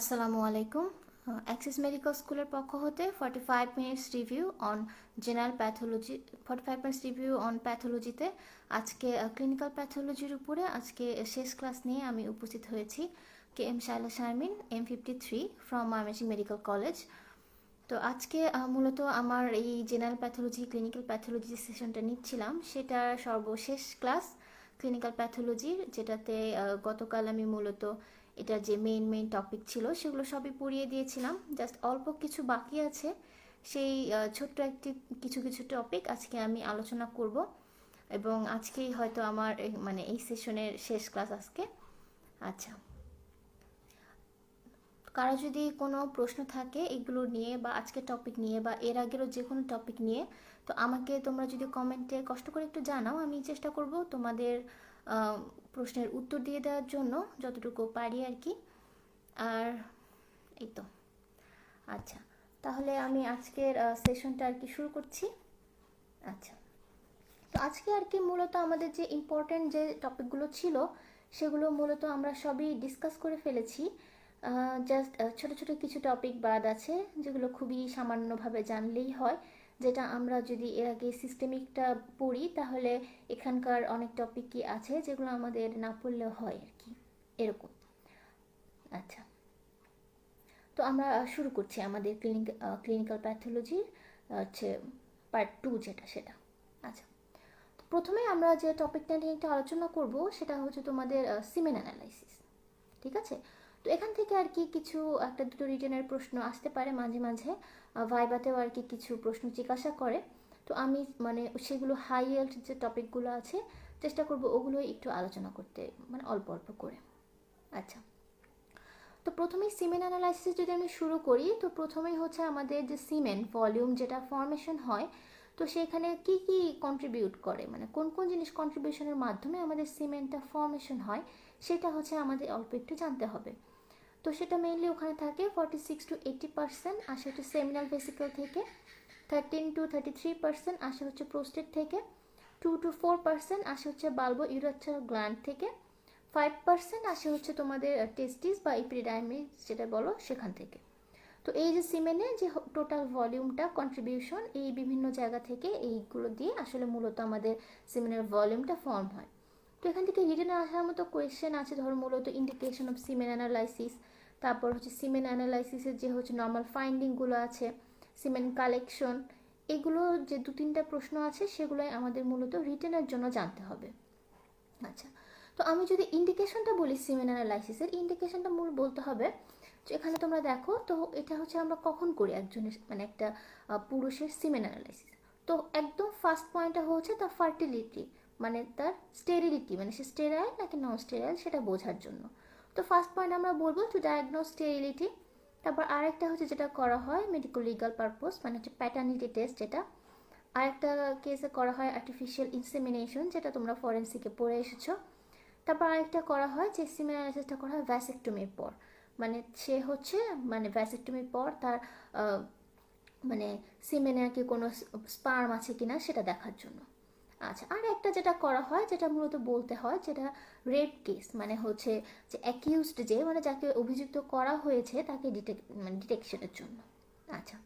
আসসালামু আলাইকুম। Axis medical স্কুলের পক্ষ হতে 45 minutes review on general pathology 45 minutes review on প্যাথোলজিতে আজকে ক্লিনিক্যাল প্যাথোলজির উপরে আজকে শেষ ক্লাস নিয়ে আমি উপস্থিত হয়েছি। K M Shaila Sharmin, M53 from Mymensingh medical college. তো আজকে মূলত আমার এই জেনারেল প্যাথোলজি ক্লিনিক্যাল প্যাথোলজি যে সেশনটা নিচ্ছিলাম সেটার সর্বশেষ ক্লাস ক্লিনিক্যাল প্যাথোলজির, যেটাতে গতকাল আমি মূলত এটা যে মেইন টপিক ছিল সেগুলো সবই পড়িয়ে দিয়েছিলাম। জাস্ট অল্প কিছু বাকি আছে, সেই ছোট্ট একটি কিছু টপিক আজকে আমি আলোচনা করব এবং আজকেই হয়তো আমার মানে এই সেশনের শেষ ক্লাস আজকে। আচ্ছা, কারো যদি কোনো প্রশ্ন থাকে এগুলো নিয়ে বা আজকের টপিক নিয়ে বা এর আগেরও যে কোনো টপিক নিয়ে, তো আমাকে তোমরা যদি কমেন্টে কষ্ট করে একটু জানাও, আমি চেষ্টা করব তোমাদের প্রশ্নের উত্তর দিয়ে দেওয়ার জন্য যতটুকু পারি আর কি। আর এই তো, আচ্ছা, তাহলে আমি আজকের সেশনটা আর কি শুরু করছি। আচ্ছা, তো আজকে আর কি মূলত আমাদের যে ইম্পর্টেন্ট যে টপিকগুলো ছিল সেগুলো মূলত আমরা সবই ডিসকাস করে ফেলেছি। জাস্ট ছোট ছোট কিছু টপিক বাদ আছে যেগুলো খুবই সামান্যভাবে জানলেই হয়, যেটা আমরা যদি এর আগে সিস্টেমিকটা পড়ি তাহলে এখানকার অনেক টপিকই আছে যেগুলো আমাদের না পড়লেও হয় আর কি, এরকম। আচ্ছা, তো আমরা শুরু করছি আমাদের ক্লিনিক্যাল প্যাথোলজির হচ্ছে পার্ট 2 যেটা সেটা। আচ্ছা, প্রথমে আমরা যে টপিকটা নিয়ে একটা আলোচনা করব সেটা হচ্ছে তোমাদের সিমেন অ্যানালাইসিস। ঠিক আছে, তো এখান থেকে আর কি কিছু একটা দুটো রিটেনের প্রশ্ন আসতে পারে মাঝে মাঝে, ভাইবাতেও আর কি কিছু প্রশ্ন জিজ্ঞাসা করে। তো আমি মানে সেগুলো হাই ইয়েল্ড যে টপিকগুলো আছে চেষ্টা করব ওগুলো একটু আলোচনা করতে, মানে অল্প অল্প করে। আচ্ছা, তো প্রথমেই সিমেন অ্যানালাইসিস যদি আমি শুরু করি, তো প্রথমেই হচ্ছে আমাদের যে সিমেন ভলিউম যেটা ফর্মেশন হয়, তো সেখানে কি কি কন্ট্রিবিউট করে, মানে কোন কোন জিনিস কন্ট্রিবিউশনের মাধ্যমে আমাদের সিমেন্টটা ফর্মেশন হয়, সেটা হচ্ছে আমাদের অল্প একটু জানতে হবে। তো সেটা মেইনলি ওখানে থাকে 46-80% আসে হচ্ছে সেমিনাল ভেসিকল থেকে, 13-33% আসে হচ্ছে প্রোস্টেট থেকে, 2-4% আসে হচ্ছে বাল্বো ইউরেথ্রাল গ্ল্যান্ড থেকে, 5% আসে হচ্ছে তোমাদের টেস্টিস বা এপিডিডাইমিস যেটা বলো সেখান থেকে। তো এই যে সিমেনের যে টোটাল ভলিউমটা কন্ট্রিবিউশন এই বিভিন্ন জায়গা থেকে এইগুলো দিয়ে আসলে মূলত আমাদের সিমেনের ভলিউমটা ফর্ম হয়। তো এখান থেকে রিটেনে আসার মতো কোয়েশ্চেন আছে, ধরো মূলত ইন্ডিকেশন অফ সিমেন অ্যানালাইসিস, তারপর হচ্ছে সিমেন অ্যানালাইসিসের যে হচ্ছে নর্মাল ফাইন্ডিংগুলো আছে, সিমেন কালেকশন, এগুলো যে দু তিনটা প্রশ্ন আছে সেগুলোই আমাদের মূলত রিটেনের জন্য জানতে হবে। আচ্ছা, তো আমি যদি ইন্ডিকেশনটা বলি সিমেন অ্যানালাইসিসের, ইন্ডিকেশনটা মূল বলতে হবে যে এখানে তোমরা দেখো, তো এটা হচ্ছে আমরা কখন করি একজনের মানে একটা পুরুষের সিমেন অ্যানালাইসিস। তো একদম ফার্স্ট পয়েন্টটা হচ্ছে তার ফার্টিলিটি, মানে তার স্টেরিলিটি, মানে সে স্টেরাইল নাকি নন স্টেরাইল সেটা বোঝার জন্য। তো ফার্স্ট পয়েন্ট আমরা বলবো টু ডায়াগনোস স্টেরিলিটি। তারপর আরেকটা হচ্ছে যেটা করা হয় মেডিকো লিগাল পারপোজ, মানে হচ্ছে প্যাটার্নিটি টেস্ট, যেটা আরেকটা কেসে করা হয় আর্টিফিশিয়াল ইনসেমিনেশন, যেটা তোমরা ফরেন্সিকে পড়ে এসেছো। তারপর আরেকটা করা হয় যে সিমেন অ্যানালাইসিসটা করা হয় ভ্যাসেক্টমির পর, মানে সে হচ্ছে মানে ভ্যাসেক্টমির পর তার মানে সিমেনে আর কি কোনো স্পার্ম আছে কিনা সেটা দেখার জন্য। আচ্ছা, আর একটা যেটা করা হয় যেটা মূলত বলতে হয় যেটা রেপ কেস, মানে হচ্ছে যে অ্যাকিউজড যে মানে যাকে অভিযুক্ত করা হয়েছে তাকে ডিটেকশনের জন্য। আচ্ছা,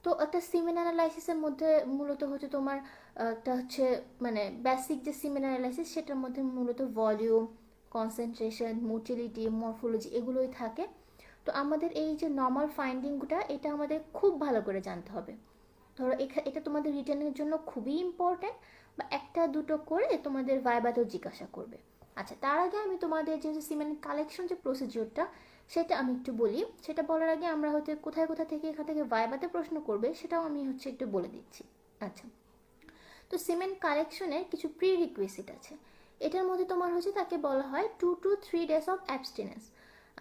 তো একটা সিমেন অ্যানালাইসিসের মধ্যে মূলত হচ্ছে তোমার একটা হচ্ছে মানে বেসিক যে সিমেন অ্যানালাইসিস সেটার মধ্যে মূলত ভলিউম, কনসেন্ট্রেশন, মোটিলিটি, মরফোলজি এগুলোই থাকে। তো আমাদের এই যে নর্মাল ফাইন্ডিংটা এটা আমাদের খুব ভালো করে জানতে হবে। ধরো এটা তোমাদের রিটেনের জন্য খুবই ইম্পর্ট্যান্ট, বা একটা দুটো করে তোমাদের ভাইবাতেও জিজ্ঞাসা করবে। আচ্ছা, তার আগে আমি তোমাদের যে সিমেন্ট কালেকশন যে প্রসিডিওরটা সেটা আমি একটু বলি। সেটা বলার আগে আমরা হয়তো কোথায় কোথায় থেকে এখান থেকে ভাইবাতে প্রশ্ন করবে সেটাও আমি হচ্ছে একটু বলে দিচ্ছি। আচ্ছা, তো সিমেন্ট কালেকশনের কিছু প্রি রিকুইজিট আছে। এটার মধ্যে তোমার হচ্ছে তাকে বলা হয় 2 to 3 days অফ অ্যাবস্টিনেন্স।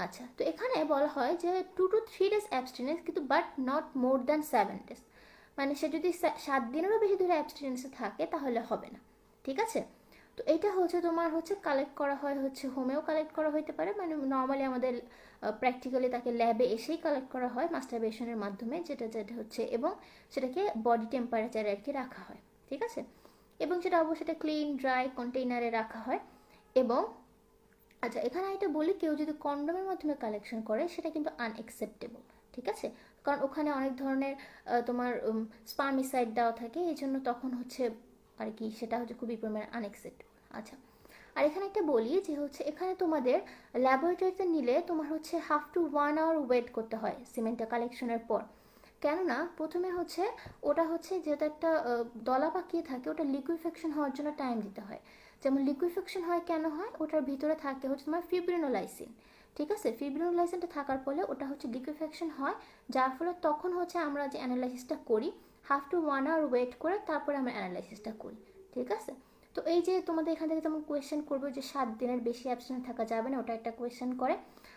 আচ্ছা, তো এখানে বলা হয় যে 2 to 3 days অ্যাবস্টিনেন্স, কিন্তু but not more than 7 days, মানে সে যদি 7 দিনেরও বেশি ধরে অ্যাবস্টিনেন্সে থাকে তাহলে হবে না। ঠিক আছে, তো এটা হচ্ছে তোমার হচ্ছে কালেক্ট করা হয় হচ্ছে হোমেও কালেক্ট করা হইতে পারে, মানে নর্মালি আমাদের প্র্যাকটিক্যালি তাকে ল্যাবে এসেই কালেক্ট করা হয় মাস্টারবেশনের মাধ্যমে, যেটা যেটা হচ্ছে, এবং সেটাকে বডি টেম্পারেচারে আর কি রাখা হয়। ঠিক আছে, এবং সেটা অবশ্যই ক্লিন ড্রাই কন্টেইনারে রাখা হয়। এবং আচ্ছা, এখানে এটা বলি, কেউ যদি কন্ডোমের মাধ্যমে কালেকশন করে সেটা কিন্তু আনএক্সেপ্টেবল, ঠিক আছে? কারণ ওখানে অনেক ধরনের তোমার স্পার্মিসাইড দেওয়া থাকে, এই জন্য তখন হচ্ছে আর কি সেটা হচ্ছে খুবই পরিমাণে আনএক্সেপ্টেবল। আচ্ছা, আর এখানে একটা বলি যে হচ্ছে এখানে তোমাদের ল্যাবরেটরিতে নিলে তোমার হচ্ছে 1/2 to 1 hour ওয়েট করতে হয় সিমেন্টটা কালেকশনের পর। কেননা প্রথমে হচ্ছে ওটা হচ্ছে যেহেতু একটা দলা পাকিয়ে থাকে, ওটা লিকুইফেকশন হওয়ার জন্য টাইম দিতে হয়। যেমন লিকুইফেকশন হয় কেন হয়, ওটার ভিতরে থাকে হচ্ছে তোমার ফিব্রিনোলাইসিন, ঠিক আছে? ফিব্রিনোলাইসিনটা থাকার ফলে ওটা হচ্ছে লিকুইফেকশন হয়, যার ফলে তখন হচ্ছে আমরা যে অ্যানালাইসিসটা করি 1/2 to 1 hour ওয়েট করে তারপরে আমরা অ্যানালাইসিসটা করি, ঠিক আছে? তো এই যে তোমাদের এখান থেকে যেমন কোয়েশ্চেন করবে যে 7 দিনের বেশি অ্যাবসেন্ট থাকা যাবে না, ওটা একটা কোয়েশ্চেন করে।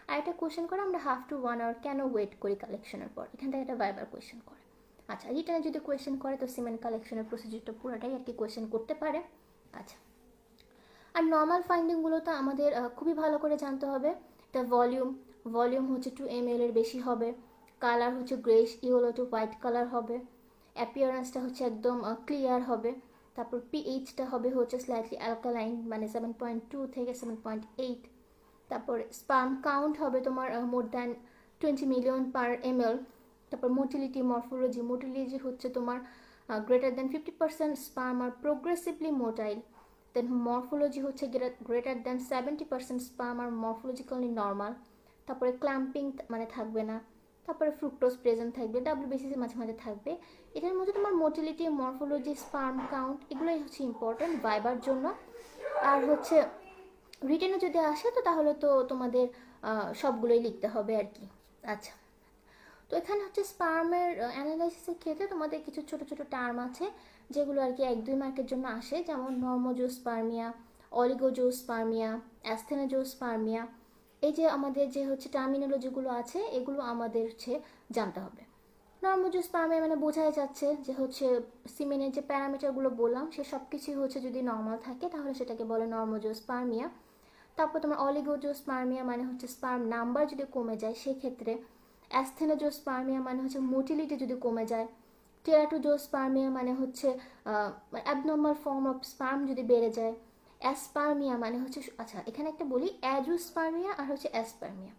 আর একটা কোয়েশ্চেন করে আমরা 1/2 to 1 hour কেন ওয়েট করি কালেকশনের পর, এখান থেকে একটা ভাইবার কোয়েশ্চেন করে। আচ্ছা, রিটার্নে যদি কোয়েশ্চেন করে তো সিমেন্ট কালেকশনের প্রসিডিউরটা পুরোটাই আর কি কোয়েশ্চেন করতে পারে। আচ্ছা, আর নর্মাল ফাইন্ডিংগুলো তো আমাদের খুবই ভালো করে জানতে হবে। এটা ভলিউম হচ্ছে 2 ml এর বেশি হবে, কালার হচ্ছে গ্রেশ ইয়েলো টু হোয়াইট কালার হবে, অ্যাপিয়ারেন্সটা হচ্ছে একদম ক্লিয়ার হবে, তারপর পিএইচটা হবে হচ্ছে স্লাইটলি অ্যালকালাইন, মানে 7.2 থেকে 7.8, তারপর স্পার্ম কাউন্ট হবে তোমার মোর দ্যান 20 মিলিয়ন পার ml, তারপর মোটিলিটি হচ্ছে তোমার গ্রেটার দ্যান 50% স্পার্ম আর প্রোগ্রেসিভলি মোটাইল, দেন মরফোলজি হচ্ছে গ্রেটার দ্যান 70% স্পার্ম আর মরফোলজিক্যালি নর্মাল, তারপরে ক্ল্যাম্পিং মানে থাকবে না, তারপরে ফ্রুক্টোজ প্রেজেন্ট থাকবে, ডাব্লিউবিসিসি মাঝে মাঝে থাকবে। এটার মধ্যে তোমার মোটিলিটি, মরফোলজি, স্পার্ম কাউন্ট এগুলোই হচ্ছে ইম্পর্টেন্ট ভাইবার জন্য। আর হচ্ছে রিটেনে যদি আসে তো তাহলে তো তোমাদের সবগুলোই লিখতে হবে আর কি। আচ্ছা, তো এখানে হচ্ছে স্পার্মের অ্যানালাইসিসের ক্ষেত্রে তোমাদের কিছু ছোট ছোট টার্ম আছে যেগুলো আর কি 1-2 মার্কের জন্য আসে, যেমন নর্মোজোস্পার্মিয়া, অলিগোজোস্পার্মিয়া, অ্যাস্থেনোজোস্পার্মিয়া। এই যে আমাদের যে হচ্ছে টার্মিনোলজিগুলো আছে এগুলো আমাদের হচ্ছে জানতে হবে। নর্মোজোস্পার্মিয়া মানে বোঝাই যাচ্ছে যে হচ্ছে সিমেনের যে প্যারামিটারগুলো বললাম সে সব কিছুই হচ্ছে যদি নর্মাল থাকে তাহলে সেটাকে বলে নর্মোজোস্পার্মিয়া। তারপর তোমার অলিগোজোস্পার্মিয়া মানে হচ্ছে স্পার্ম নাম্বার যদি কমে যায় সেক্ষেত্রে। অ্যাস্থেনোজোস্পার্মিয়া মানে হচ্ছে মোটিলিটি যদি কমে যায়। টেরাটোজোস্পার্মিয়া মানে হচ্ছে অ্যাবনর্মাল ফর্ম অফ স্পার্ম যদি বেড়ে যায়। অ্যাসপার্মিয়া মানে হচ্ছে, আচ্ছা এখানে একটা বলি, অ্যাজোস্পার্মিয়া আর হচ্ছে অ্যাসপার্মিয়া,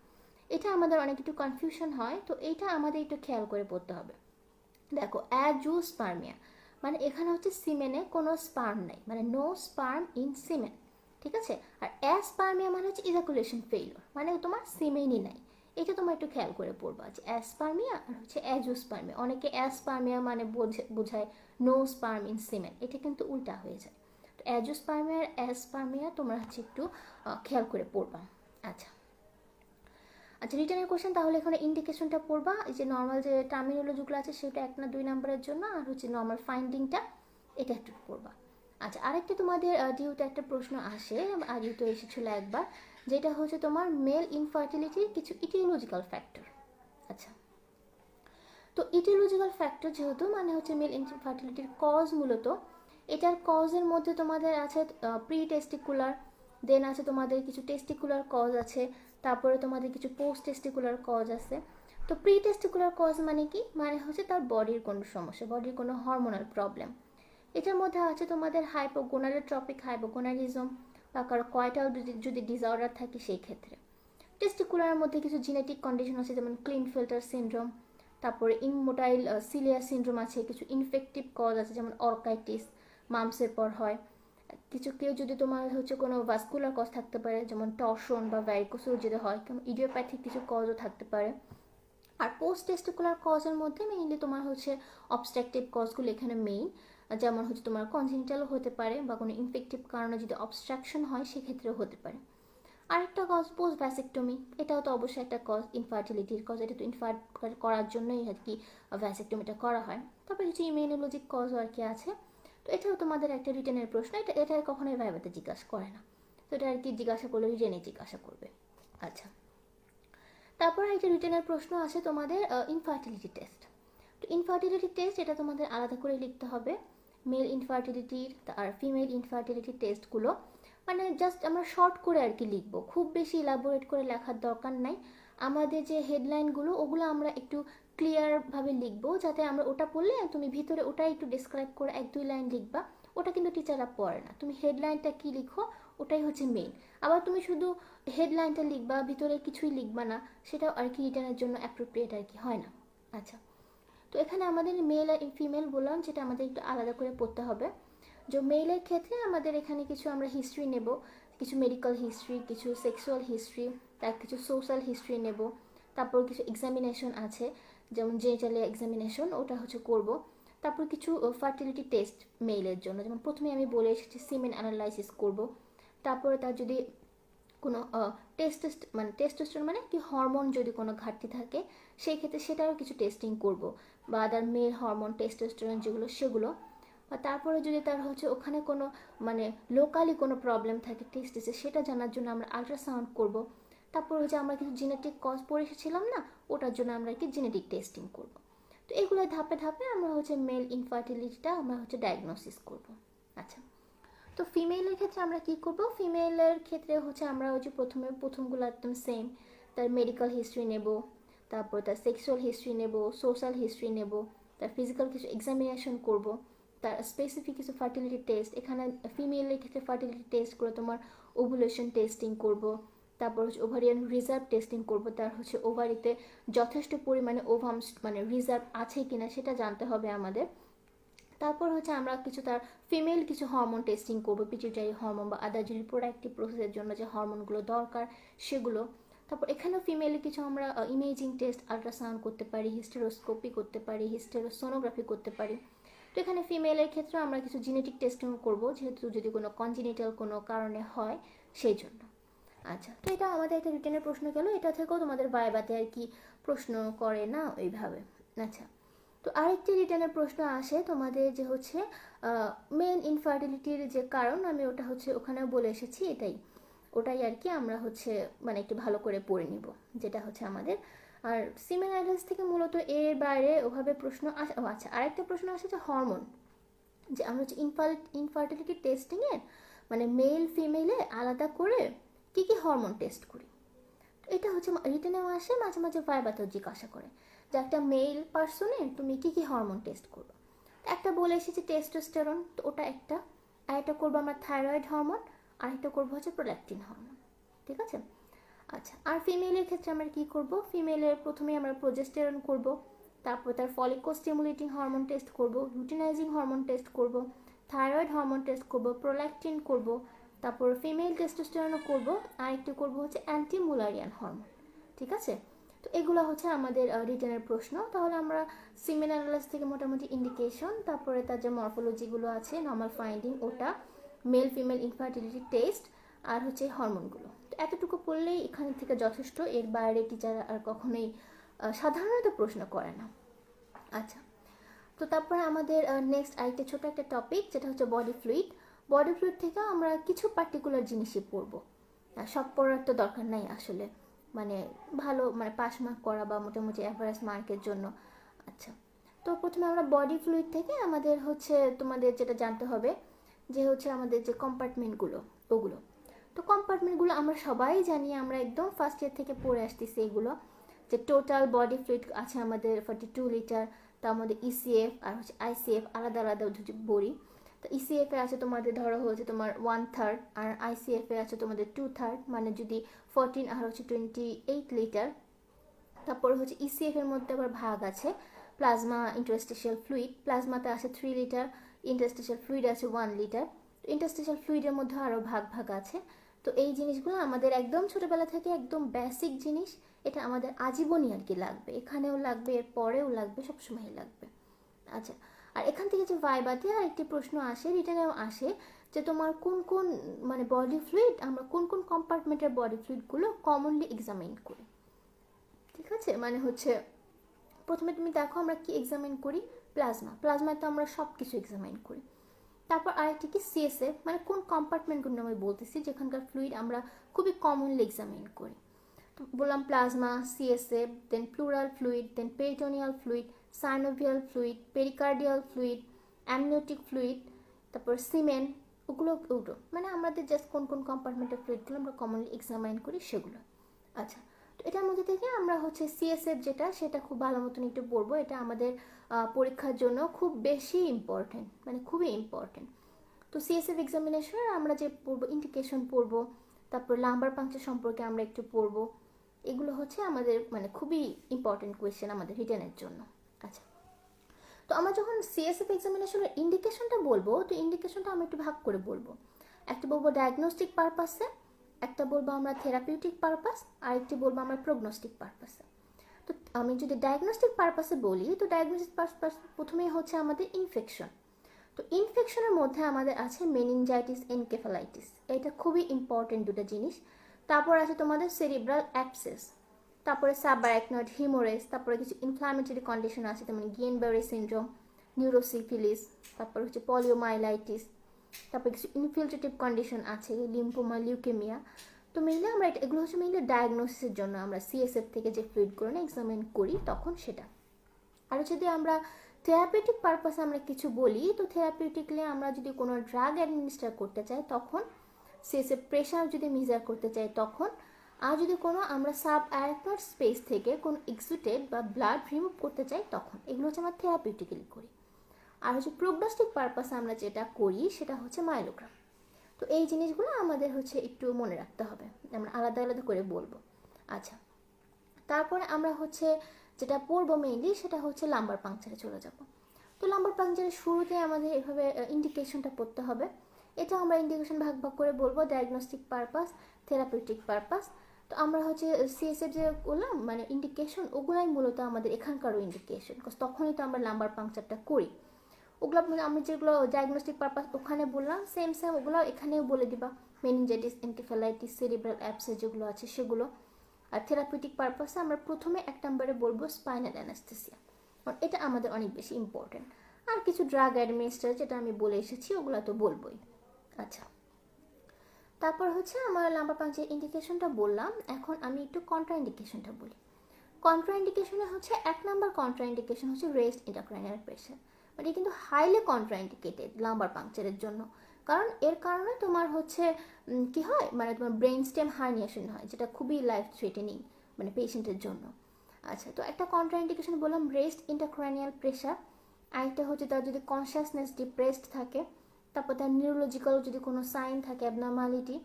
এটা আমাদের অনেক একটু কনফিউশন হয়, তো এইটা আমাদের একটু খেয়াল করে পড়তে হবে। দেখো, অ্যাজোস্পার্মিয়া মানে এখানে হচ্ছে সিমেনে কোনো স্পার্ম নেই, মানে নো স্পার্ম ইন সিমেন, ঠিক আছে? আর অ্যাসপার্মিয়া মানে হচ্ছে ইজাকুলেশন ফেইলিওর, মানে তোমার সিমেনই নাই। এটা তোমার একটু খেয়াল করে পড়বা যে অ্যাসপার্মিয়া আর হচ্ছে অ্যাজোস্পার্মিয়া। অনেকে অ্যাসপার্মিয়া মানে বোঝায় নো স্পার্ম ইন সিমেন, এটা কিন্তু উল্টা হয়ে যায়। তো অ্যাজোস্পার্মিয়া আর অ্যাসপার্মিয়া তোমরা হচ্ছে একটু খেয়াল করে পড়বা। আচ্ছা আচ্ছা, রিটার্নের কোশ্চেন তাহলে এখানে ইন্ডিকেশনটা পড়বা, এই যে নর্মাল যে টার্মিনোলজিগুলো আছে সেটা 1 না 2 নম্বরের জন্য, আর হচ্ছে নর্মাল ফাইন্ডিংটা এটা একটু পড়বা। আচ্ছা, আরেকটা তোমাদের ডিউতে একটা প্রশ্ন আসে, আগেই তো এসেছিলো একবার, যেটা হচ্ছে তোমার মেল ইনফার্টিলিটির কিছু ইটিওলজিক্যাল ফ্যাক্টর। আচ্ছা, তো ইটিওলজিক্যাল ফ্যাক্টর যেহেতু মানে হচ্ছে মেল ইনফার্টিলিটির কজ, মূলত এটার কজের মধ্যে তোমাদের আছে প্রি টেস্টিকুলার, দেন আছে তোমাদের কিছু টেস্টিকুলার কজ আছে, তারপরে তোমাদের কিছু পোস্ট টেস্টিকুলার কজ আছে। তো প্রি টেস্টিকুলার কজ মানে কি, মানে হচ্ছে তার বডির কোনো সমস্যা, বডির কোনো হরমোনাল প্রবলেম। এটার মধ্যে আছে তোমাদের হাইপোগোনাডোট্রপিক হাইপোগোনাডিজম বা কারো কয়টাল যদি ডিসঅর্ডার থাকে সেই ক্ষেত্রে। টেস্টিকুলারের মধ্যে কিছু জেনেটিক কন্ডিশন আছে, যেমন ক্লিনফিল্টার সিনড্রোম, তারপরে ইনমোটাইল সিলিয়া সিনড্রোম আছে, কিছু ইনফেক্টিভ কজ আছে যেমন অর্কাইটিস, মামসের পর হয়। কিছু কেউ যদি তোমার হচ্ছে কোনো ভাস্কুলার কজ থাকতে পারে, যেমন টর্শন বা ভ্যারিকোসেল যদি হয়, কোনো ইডিওপ্যাথিক কিছু কজও থাকতে পারে। আর পোস্ট টেস্টিকুলার কজের মধ্যে মেইনলি তোমার হচ্ছে অবস্ট্রাকটিভ কজগুলো এখানে মেইন, যেমন হচ্ছে তোমার কনজেনিটালও হতে পারে বা কোনো ইনফেক্টিভ কারণে যদি অবস্ট্রাকশন হয় সেক্ষেত্রেও হতে পারে। আরেকটা কজ পোস্ট ভ্যাসেক্টমি, এটাও তো অবশ্যই একটা কজ, ইনফার্টিলিটির কজ, এটা তো ইনফার্ট করার জন্যই আর কি ভ্যাসেক্টমিটা করা হয়। তারপরে কিছু ইমিউনোলজিক কজও আর কি আছে। তো এটাও তোমাদের একটা রিটেনের প্রশ্ন, এটা কখনোই ভাইভাতে জিজ্ঞাসা করে না, তো এটা আর কি জিজ্ঞাসা করলে রিটেনে জিজ্ঞাসা করবে। আচ্ছা, তারপর একটা রিটেনের প্রশ্ন আছে তোমাদের ইনফার্টিলিটি টেস্ট। তো ইনফার্টিলিটি টেস্ট এটা তোমাদের আলাদা করে লিখতে হবে, মেল ইনফার্টিলিটির আর ফিমেল ইনফার্টিলিটি টেস্টগুলো, মানে জাস্ট আমরা শর্ট করে আর কি লিখবো, খুব বেশি ইলাবোরেট করে লেখার দরকার নাই। আমাদের যে হেডলাইনগুলো ওগুলো আমরা একটু ক্লিয়ারভাবে লিখবো, যাতে আমরা ওটা পড়লে তুমি ভিতরে ওটাই একটু ডিসক্রাইব করে 1-2 লাইন লিখবা, ওটা কিন্তু টিচাররা পড়ে না। তুমি হেডলাইনটা কি লিখো ওটাই হচ্ছে মেইন। আবার তুমি শুধু হেডলাইনটা লিখবা, ভিতরে কিছুই লিখবা না, সেটাও আর কি রিটার্নের জন্য অ্যাপ্রোপ্রিয়েট আর কি হয় না। আচ্ছা, তো এখানে আমাদের মেল আর ফিমেল বললাম, যেটা আমাদের একটু আলাদা করে পড়তে হবে। যে মেলের ক্ষেত্রে আমাদের এখানে কিছু আমরা হিস্ট্রি নেব, কিছু মেডিকেল হিস্ট্রি, কিছু সেক্সুয়াল হিস্ট্রি, তার কিছু সোশ্যাল হিস্ট্রি নেব। তারপর কিছু এক্সামিনেশন আছে, যেমন জেনিটাল এক্সামিনেশন, ওটা হচ্ছে করব। তারপর কিছু ফার্টিলিটি টেস্ট মেলের জন্য, যেমন প্রথমে আমি বলে এসেছি সিমেন অ্যানালাইসিস করব। তারপরে তার যদি কোনো টেস্টোস্টেরন মানে কি হরমোন যদি কোনো ঘাটতি থাকে সেই ক্ষেত্রে সেটারও কিছু টেস্টিং করব, বা আদার মেল হরমোন টেস্টোস্টেরন যেগুলো সেগুলো। আর তারপরে যদি তার হচ্ছে ওখানে কোনো লোকালি কোনো প্রবলেম থাকে টেস্টিসে, সেটা জানার জন্য আমরা আল্ট্রাসাউন্ড করব। তারপর হচ্ছে আমরা কিছু জেনেটিক কজ পড়ে এসেছিলাম না, ওটার জন্য আমরা কি জেনেটিক টেস্টিং করব। তো এগুলো ধাপে ধাপে আমরা হচ্ছে মেল ইনফার্টিলিটিটা আমরা হচ্ছে ডায়াগনোসিস করব। আচ্ছা, তো ফিমেলের ক্ষেত্রে আমরা কি করব? ফিমেলের ক্ষেত্রে হচ্ছে আমরা হচ্ছে প্রথমগুলো একদম সেম, তার মেডিকেল হিস্ট্রি নেব, তারপর তার সেক্সুয়াল হিস্ট্রি নেব, সোশ্যাল হিস্ট্রি নেব, তার ফিজিক্যাল কিছু এক্সামিনেশন করব, তার স্পেসিফিক কিছু ফার্টিলিটি টেস্ট। এখানে ফিমেলের ক্ষেত্রে ফার্টিলিটি টেস্ট করে তোমার ওভুলেশন টেস্টিং করব, তারপর হচ্ছে ওভারিয়ান রিজার্ভ টেস্টিং করব, তার হচ্ছে ওভারিতে যথেষ্ট পরিমাণে ওভামস রিজার্ভ আছে কিনা সেটা জানতে হবে আমাদের। তারপর হচ্ছে আমরা কিছু তার ফিমেল কিছু হরমোন টেস্টিং করবো, পিটুইটারি হরমোন বা আদার যে রিপ্রোডাক্টিভ প্রসেসের জন্য যে হরমোনগুলো দরকার সেগুলো। তারপর এখানেও ফিমেলে কিছু আমরা ইমেজিং টেস্ট, আল্ট্রাসাউন্ড করতে পারি, হিস্টেরোস্কোপি করতে পারি, হিস্টেরোসোনোগ্রাফি করতে পারি। তো এখানে ফিমেলের ক্ষেত্রে আমরা কিছু জেনেটিক টেস্টিং করবো, যেহেতু যদি কোনো কনজেনিটাল কোনো কারণে হয় সেই জন্য। আচ্ছা, তো এটা আমাদের একটা রিটেনের প্রশ্ন গেল, এটা থেকেও তোমাদের ভাইভাতে আর কি প্রশ্ন করে না ওইভাবে। আচ্ছা, তো আরেকটি রিটার্নের প্রশ্ন আসে তোমাদের যে হচ্ছে মেন ইনফার্টিলিটির যে কারণ, আমি ওটা হচ্ছে ওখানেও বলে এসেছি, ওটাই আর কি আমরা হচ্ছে একটু ভালো করে পড়ে নিব, যেটা হচ্ছে আমাদের। আর সিমেন অ্যানালাইসিস থেকে মূলত এর বাইরে ওভাবে প্রশ্ন আসে। আচ্ছা, আরেকটা প্রশ্ন আসে যে হরমোন, যে আমরা হচ্ছে ইনফার্টিলিটি টেস্টিংয়ে মেল ফিমেলে আলাদা করে কি কি হরমোন টেস্ট করি। এটা হচ্ছে রিটেনেও আসে, মাঝে মাঝে ভাইভাতেও জিজ্ঞাসা করে যে একটা মেল পার্সনে তুমি কি কি হরমোন টেস্ট করবে। একটা বলে এসেছি টেস্টোস্টেরন, তো ওটা একটা। আর একটা করবো আমরা থাইরয়েড হরমোন, আর একটা করবো হচ্ছে প্রোল্যাকটিন হরমোন। ঠিক আছে। আচ্ছা, আর ফিমেলের ক্ষেত্রে আমরা কি করব? ফিমেলের প্রথমে আমরা প্রোজেস্টেরন করব, তারপর তার ফলিকো স্টিমুলেটিং হরমোন টেস্ট করব, লুটিনাইজিং হরমোন টেস্ট করব, থাইরয়েড হরমোন টেস্ট করব, প্রোল্যাকটিন করব, তারপর ফিমেল টেস্টোস্টেরনও করব, আর একটু করব হচ্ছে অ্যান্টিমুলারিয়ান হরমোন। ঠিক আছে। তো এগুলো হচ্ছে আমাদের রিটেনের প্রশ্ন। তাহলে আমরা সিমেন অ্যানালাইসিস থেকে মোটামুটি ইন্ডিকেশন, তারপরে তার যে মরফোলজিগুলো আছে, নর্মাল ফাইন্ডিং ওটা, মেল ফিমেল ইনফার্টিলিটি টেস্ট, আর হচ্ছে হরমোনগুলো, তো এতটুকু পড়লেই এখান থেকে যথেষ্ট। এর বাইরে টিচার আর কখনোই সাধারণত প্রশ্ন করে না। আচ্ছা, তো তারপরে আমাদের নেক্সট আরেকটা ছোটো একটা টপিক, যেটা হচ্ছে বডি ফ্লুইড। বডি ফ্লুইড থেকে আমরা কিছু পার্টিকুলার জিনিসই পড়বো, সব পড়ার তো দরকার নাই আসলে, ভালো পাস মার্ক করা বা মোটামুটি অ্যাভারেজ মার্কের জন্য। আচ্ছা, তো প্রথমে আমরা বডি ফ্লুইড থেকে আমাদের হচ্ছে তোমাদের যেটা জানতে হবে যে হচ্ছে আমাদের যে কম্পার্টমেন্টগুলো ওগুলো। তো কম্পার্টমেন্টগুলো আমরা সবাই জানি, আমরা একদম ফার্স্ট ইয়ার থেকে পড়ে আসতেছি এগুলো, যে টোটাল বডি ফ্লুইড আছে আমাদের 42 লিটার, তার মধ্যে ইসিএফ আর হচ্ছে আইসিএফ আলাদা আলাদা বড়ি। তো ইসিএফ এ আছে তোমাদের ধরো হচ্ছে তোমার 1/3, আর আইসিএফ এ আছে তোমাদের 2/3, যদি 14 আর হচ্ছে 28 লিটার। তারপর হচ্ছে ইসিএফ এর মধ্যে আবার ভাগ আছে প্লাজমা ইন্টারস্টিশিয়াল ফ্লুইড, প্লাজমাতে আছে 3 লিটার, ইন্টারস্টিশিয়াল ফ্লুইড আছে 1 লিটার। তো ইন্টারস্টিশিয়াল ফ্লুইডের মধ্যে আরও ভাগ আছে। তো এই জিনিসগুলো আমাদের একদম ছোটোবেলা থেকে একদম বেসিক জিনিস, এটা আমাদের আজীবনই আর কি লাগবে, এখানেও লাগবে, এর পরেও লাগবে, সবসময়ই লাগবে। আচ্ছা, আর এখান থেকে যে ভাইবাতে আর একটি প্রশ্ন আসে, রিটার্নেও আসে, যে তোমার কোন কোন বডি ফ্লুইড, আমরা কোন কোন কম্পার্টমেন্টের বডি ফ্লুইডগুলো কমনলি এক্সামিন করি। ঠিক আছে, হচ্ছে প্রথমে তুমি দেখো আমরা কি এক্সামিন করি, প্লাজমায় তো আমরা সব কিছু এক্সামিন করি। তারপর আরেকটি কি সিএসএফ, কোন কম্পার্টমেন্টগুলো আমি বলতেছি যেখানকার ফ্লুইড আমরা খুবই কমনলি এক্সামিন করি। তো বললাম plasma, CSF, then pleural fluid, then peritoneal fluid, synovial fluid, pericardial fluid, amniotic fluid, তারপর সিমেন, ওগুলো আমাদের জাস্ট কোন কোন কম্পার্টমেন্টের ফ্লুইডগুলো আমরা কমনলি এক্সামাইন করি সেগুলো। আচ্ছা, তো এটার মধ্যে থেকে আমরা হচ্ছে সিএসএফ যেটা, সেটা খুব ভালো মতন একটু পড়বো, এটা আমাদের পরীক্ষার জন্য খুব বেশি ইম্পর্টেন্ট, খুবই ইম্পর্টেন্ট। তো সিএসএফ এক্সামিনেশনের আমরা যে পড়বো ইন্ডিকেশন পড়বো, তারপর লাম্বার পাংচার সম্পর্কে আমরা একটু পড়বো। এগুলো হচ্ছে আমাদের মানে খুবই ইম্পর্টেন্ট কোয়েশ্চেন আমাদের রিটেনের জন্য। আচ্ছা, তো আমরা যখন সিএসএফ এক্সামিনেশনের ইন্ডিকেশনটা বলবো, তো ইন্ডিকেশনটা আমরা একটু ভাগ করে বলবো। একটা বলবো ডায়াগনস্টিক পারপাসে, একটা বলবো আমরা থেরাপিউটিক পারপাস, আর একটি বলবো আমরা প্রগনোস্টিক পারপাসে। তো আমি যদি ডায়াগনস্টিক পারপাসে বলি, তো ডায়াগনস্টিক পারপাস প্রথমেই হচ্ছে আমাদের ইনফেকশন। তো ইনফেকশনের মধ্যে আমাদের আছে মেনিনজাইটিস, এনকেফালাইটিস, এটা খুবই ইম্পর্টেন্ট দুটো জিনিস। তারপর আছে তোমাদের সেরিব্রাল অ্যাবসেস, তারপরে সাবআরাকনয়েড হিমোরেজ, তারপরে কিছু ইনফ্লামেটরি কন্ডিশন আছে যেমন গিয়েনবেরি সিনড্রোম, নিউরোসিফিলিস, তারপর হচ্ছে পলিওমাইলাইটিস, তারপরে কিছু ইনফিলট্রেটিভ কন্ডিশন আছে লিম্ফোমা, লিউকেমিয়া। তো মেইনলি আমরা এগুলো হচ্ছে মেইনলি ডায়াগনোসিসের জন্য আমরা সিএসএফ থেকে যে ফ্লুইডগুলো এক্সামিন করি তখন সেটা। আর যদি আমরা থেরাপিউটিক পারপাসে আমরা কিছু বলি, তো থেরাপিউটিকলি আমরা যদি কোনো ড্রাগ অ্যাডমিনিস্টার করতে চাই তখন, সিএসএফ প্রেশার যদি মেজার করতে চাই তখন, আর যদি কোনো আমরা সাব অ্যারাকনয়েড স্পেস থেকে কোনো এক্সুটেড বা ব্লাড রিমুভ করতে চাই তখন, এগুলো হচ্ছে আমরা থেরাপিউটিক্যালি করি। আর হচ্ছে প্রোগনস্টিক পারপাসে আমরা যেটা করি সেটা হচ্ছে মাইলোগ্রাম। তো এই জিনিসগুলো আমাদের হচ্ছে একটু মনে রাখতে হবে, আমরা আলাদা আলাদা করে বলবো। আচ্ছা, তারপরে আমরা হচ্ছে যেটা পড়বো মেইনলি সেটা হচ্ছে লাম্বার পাংচারে চলে যাব। তো লাম্বার পাংচারের শুরুতে আমাদের এভাবে ইন্ডিকেশনটা পড়তে হবে। এটা আমরা ইন্ডিকেশন ভাগ ভাগ করে বলবো, ডায়াগনস্টিক পারপাস, থেরাপিউটিক পারপাস। তো আমরা হচ্ছে সিএসএফ যে বললাম মানে ইন্ডিকেশন, ওগুলাই মূলত আমাদের এখানকারও ইন্ডিকেশন, তখনই তো আমরা লাম্বার পাংচারটা করি। ওগুলো আমি যেগুলো ডায়াগনস্টিক পারপাস ওখানে বললাম সেম সেম ওগুলো এখানেও বলে দিবা, মেনিনজাইটিস, এনকেফালাইটিস, সেরিব্রাল অ্যাবসেস যেগুলো আছে সেগুলো। আর থেরাপিউটিক পারপাসে আমরা প্রথমে এক নম্বরে বলবো স্পাইনাল অ্যানাস্থেসিয়া, কারণ এটা আমাদের অনেক বেশি ইম্পর্টেন্ট। আর কিছু ড্রাগ অ্যাডমিনিস্টার যেটা আমি বলে এসেছি ওগুলো তো বলবোই। আচ্ছা, তারপর হচ্ছে আমার লাম্বার পাংচার ইন্ডিকেশনটা বললাম, এখন আমি একটু কন্ট্রা ইন্ডিকেশনটা বলি। কন্ট্রা ইন্ডিকেশনে হচ্ছে এক নম্বর কন্ট্রা ইন্ডিকেশন হচ্ছে রেস্ট ইন্ট্রাক্রানিয়াল প্রেশার, বাট এটা কিন্তু হাইলি কন্ট্রা ইন্ডিকেটেড লাম্বার পাংচারের জন্য, কারণ এর কারণে তোমার হচ্ছে কি হয় মানে তোমার ব্রেন স্টেম হার্নিয়েশন হয়, যেটা খুবই লাইফ থ্রেটেনিং মানে পেশেন্টের জন্য। আচ্ছা, তো একটা কন্ট্রা ইন্ডিকেশন বললাম রেস্ট ইন্ট্রাক্রানিয়াল প্রেশার, আরেকটা হচ্ছে তার যদি কনসিয়াসনেস ডিপ্রেসড থাকে, তারপর তার নিউরোলজিক্যাল যদি কোনো সাইন থাকে অ্যাবনর্মালিটি,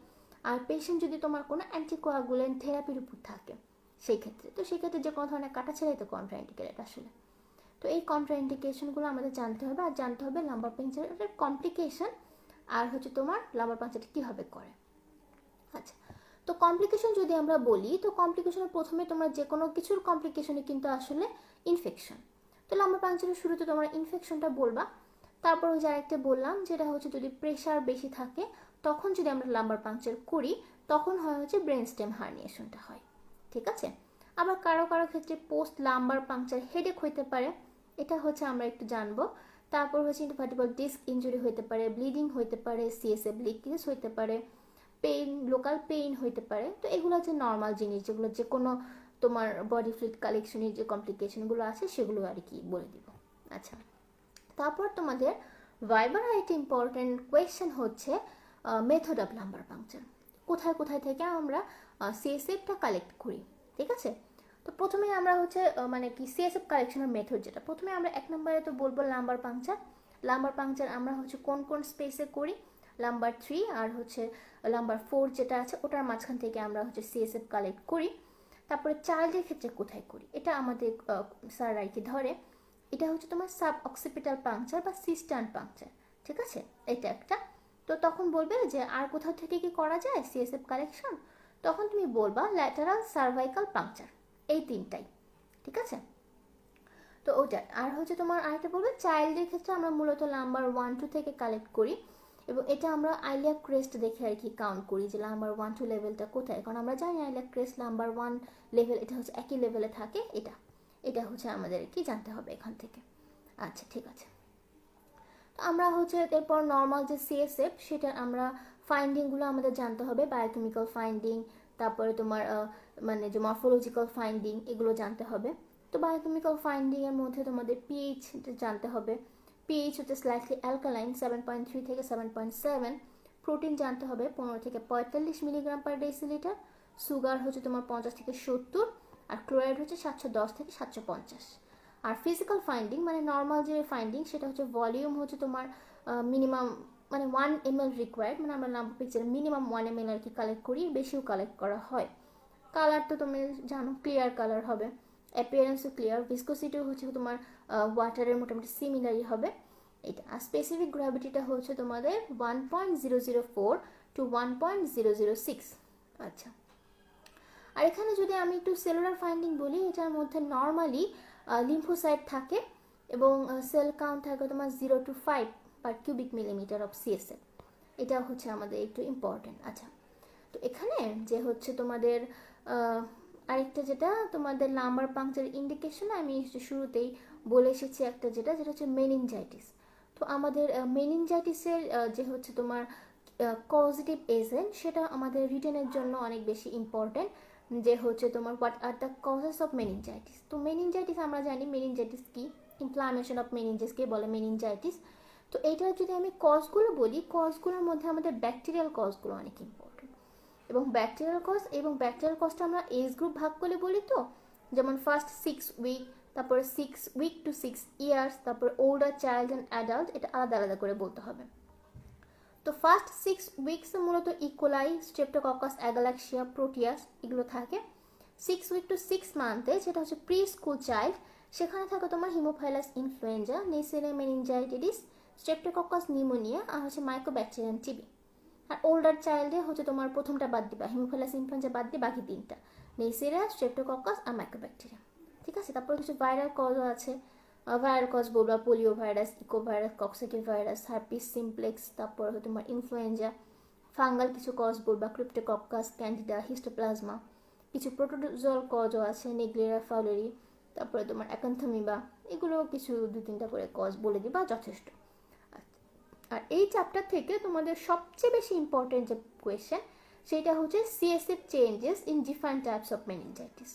আর পেশেন্ট যদি তোমার কোনো অ্যান্টিকোয়াগুলেন্ট থেরাপির উপর থাকে সেই ক্ষেত্রে, তো সেই ক্ষেত্রে যে কোনো ধরনের কাটাছেড়াই তো কন্ট্রা ইন্ডিকেটেড আসলে। তো এই কন্ট্রা ইন্ডিকেশনগুলো আমাদের জানতে হবে, আর জানতে হবে লাম্বার পাংচারের কমপ্লিকেশন আর হচ্ছে তোমার লাম্বার পাংচারটা কীভাবে করে। আচ্ছা, তো কমপ্লিকেশন যদি আমরা বলি, তো কমপ্লিকেশনের প্রথমে তোমরা যে কোনো কিছুর কমপ্লিকেশনে কিন্তু আসলে ইনফেকশন। তো লাম্বার পাংচারের শুরুতে তোমরা ইনফেকশনটা বলবা, তারপর ওই যে আরেকটা বললাম যেটা হচ্ছে যদি প্রেশার বেশি থাকে তখন যদি আমরা লাম্বার পাংচার করি তখন হয় হচ্ছে ব্রেন স্টেম হার্নিয়েশনটা হয়। ঠিক আছে, আবার কারো কারো ক্ষেত্রে পোস্ট লাম্বার পাংচার হেডেক হইতে পারে, এটা হচ্ছে আমরা একটু জানবো। তারপর হচ্ছে ইনভার্টিবল ডিস্ক ইনজুরি হইতে পারে, ব্লিডিং হইতে পারে, সিএসএফ লিকেজ হইতে পারে, পেইন, লোকাল পেইন হইতে পারে। তো এগুলো হচ্ছে নর্মাল জিনিস যেগুলো যে কোনো তোমার বডি ফ্লুইড কালেকশনের যে কমপ্লিকেশনগুলো আছে সেগুলো আর কি বলে দিব। আচ্ছা, তারপর তোমাদের ভাইবার একটা ইম্পর্টেন্ট কোয়েশ্চেন হচ্ছে মেথড অফ লাম্বার পাংচার, কোথায় কোথায় থেকে আমরা সিএসএফটা কালেক্ট করি। ঠিক আছে, তো প্রথমে আমরা হচ্ছে মানে কি সিএসএফ কালেকশনের মেথড যেটা প্রথমে আমরা এক নম্বরে তো বলবো লাম্বার পাংচার। লাম্বার পাংচার আমরা হচ্ছে কোন কোন স্পেসে করি, লাম্বার 3 আর হচ্ছে লাম্বার 4 যেটা আছে ওটার মাঝখান থেকে আমরা হচ্ছে সিএসএফ কালেক্ট করি। তারপরে চাইল্ডের ক্ষেত্রে কোথায় করি এটা আমাদের স্যার আর কি ধরে, এটা হচ্ছে তোমার সাব অক্সিপিটাল পাংচার বা সিস্টার্ন পাংচার। ঠিক আছে, এটা একটা। তো তখন বলবে যে আর কোথাও থেকে কি করা যায় সিএসএফ কালেকশন, তখন তুমি বলবা ল্যাটারাল সার্ভাইকাল পাংচার, এই তিনটাই। ঠিক আছে, তো ওটা আর হচ্ছে তোমার আরেকটা বলবে চাইল্ডের ক্ষেত্রে আমরা মূলত নাম্বার 1-2 থেকে কালেক্ট করি, এবং এটা আমরা আইলিয়া ক্রেস্ট দেখে আর কি কাউন্ট করি যে নাম্বার 1-2 লেভেলটা কোথায়, কারণ আমরা জানি আইলিয়া ক্রেস্ট নাম্বার 1 লেভেল এটা হচ্ছে একই লেভেলে থাকে, এটা হচ্ছে আমাদের কি জানতে হবে এখান থেকে। আচ্ছা, ঠিক আছে, তো আমরা হচ্ছে এরপর নর্মাল যে সিএসএফ সেটা আমরা ফাইন্ডিংগুলো আমাদের জানতে হবে, বায়োকেমিক্যাল ফাইন্ডিং, তারপরে তোমার মানে যে মরফোলজিক্যাল ফাইন্ডিং এগুলো জানতে হবে। তো বায়োকেমিক্যাল ফাইন্ডিংয়ের মধ্যে তোমাদের পিএইচ জানতে হবে, পিএইচ হচ্ছে স্লাইটলি অ্যালকালাইন 7.3 থেকে 7.7, প্রোটিন জানতে হবে 15 থেকে 45 মিলিগ্রাম পার ডেসিলিটার, সুগার হচ্ছে তোমার 50 থেকে 70, আর ক্লোরাইড হচ্ছে 710 থেকে 750। আর ফিজিক্যাল ফাইন্ডিং মানে নর্মাল যে ফাইন্ডিং সেটা হচ্ছে ভলিউম হচ্ছে তোমার মিনিমাম মানে 1 ml রিকোয়ার্ড, মানে আমরা লাম্বো পিকচার মিনিমাম 1 ml আর কি কালেক্ট করি, বেশিও কালেক্ট করা হয়। কালার তো তুমি জানো ক্লিয়ার কালার হবে, অ্যাপিয়ারেন্সও ক্লিয়ার, ভিসকোসিটিও হচ্ছে তোমার ওয়াটারের মোটামুটি সিমিলারই হবে এটা। আর স্পেসিফিক গ্র্যাভিটিটা হচ্ছে তোমাদের 1.004 to 1.006। আচ্ছা, আর এখানে যদি আমি একটু সেলুলার ফাইন্ডিং বলি, এটার মধ্যে নর্মালি লিম্ফোসাইট থাকে এবং সেল কাউন্ট থাকে তোমার 0 to 5 per cubic millimetre of CSF. এটা হচ্ছে আমাদের একটু ইম্পর্টেন্ট। আচ্ছা, তো এখানে যে হচ্ছে তোমাদের আরেকটা যেটা তোমাদের লাম্বার পাংচার ইন্ডিকেশন আমি শুরুতেই বলে এসেছি একটা যেটা হচ্ছে মেনিনজাইটিস। তো আমাদের মেনিনজাইটিসের যে হচ্ছে তোমার কজিটিভ এজেন্ট, সেটা আমাদের রিটেনের জন্য অনেক বেশি ইম্পর্টেন্ট, যে হচ্ছে তোমার what are the causes of meningitis. তো মেনিনজাইটিস আমরা জানি মেনিনজাইটিস কি, ইনফ্লামেশন অফ মেনিনজাসকে বলে মেনিনজাইটিস। তো এইটার যদি আমি কজগুলো বলি, কজগুলোর মধ্যে আমাদের ব্যাকটেরিয়াল কজগুলো অনেক ইম্পর্টেন্ট। এবং ব্যাকটেরিয়াল কজটা আমরা এজ গ্রুপ ভাগ করে বলি, তো যেমন ফার্স্ট 6 উইক, তারপরে 6 উইক টু 6 ইয়ার্স, তারপরে ওল্ডার চাইল্ড অ্যান্ড অ্যাডাল্ট, এটা আলাদা আলাদা করে বলতে হবে। তো ফার্স্ট 6 উইকসে মূলত ইকোলাই, স্ট্রেপ্টোককাস, অ্যাগালাক্সিয়া, প্রোটিয়াস এগুলো থাকে। 6 উইক টু 6 মান্থে যেটা হচ্ছে প্রি স্কুল চাইল্ড, সেখানে থাকে তোমার Haemophilus influenza, নেসেরিয়া meningitis, streptococcus pneumonia আর হচ্ছে মাইক্রোব্যাকটেরিয়াম টিবি। আর ওল্ডার চাইল্ডে হচ্ছে তোমার প্রথমটা বাদ দিবা, হিমোফাইলাস ইনফ্লুয়েঞ্জা বাদ দিয়ে বাকি তিনটা, নেসেরিয়া, স্ট্রেপ্টোককাস আর মাইক্রোব্যাকটেরিয়াম। ঠিক আছে, তারপরে কিছু ভাইরাল কজও আছে, ভাইরাল কজ বলবা polio virus, echo virus, coxsackie virus, herpes simplex, তারপর তোমার ইনফ্লুয়েঞ্জা। ফাঙ্গাল কিছু কজ বলবা ক্রিপ্টোকক্কাস, ক্যান্ডিডা, হিস্টোপ্লাজমা। কিছু প্রোটোজোয়াল কজও আছে, নেগ্লেরা ফাউলেরি, তারপরে তোমার অ্যাকান্থামিবা, এগুলো কিছু 2-3টা করে কজ বলে দিবা যথেষ্ট। আর এই চ্যাপ্টার থেকে তোমাদের সবচেয়ে বেশি ইম্পর্টেন্ট যে কোয়েশ্চেন, সেটা হচ্ছে CSF changes in different types of meningitis.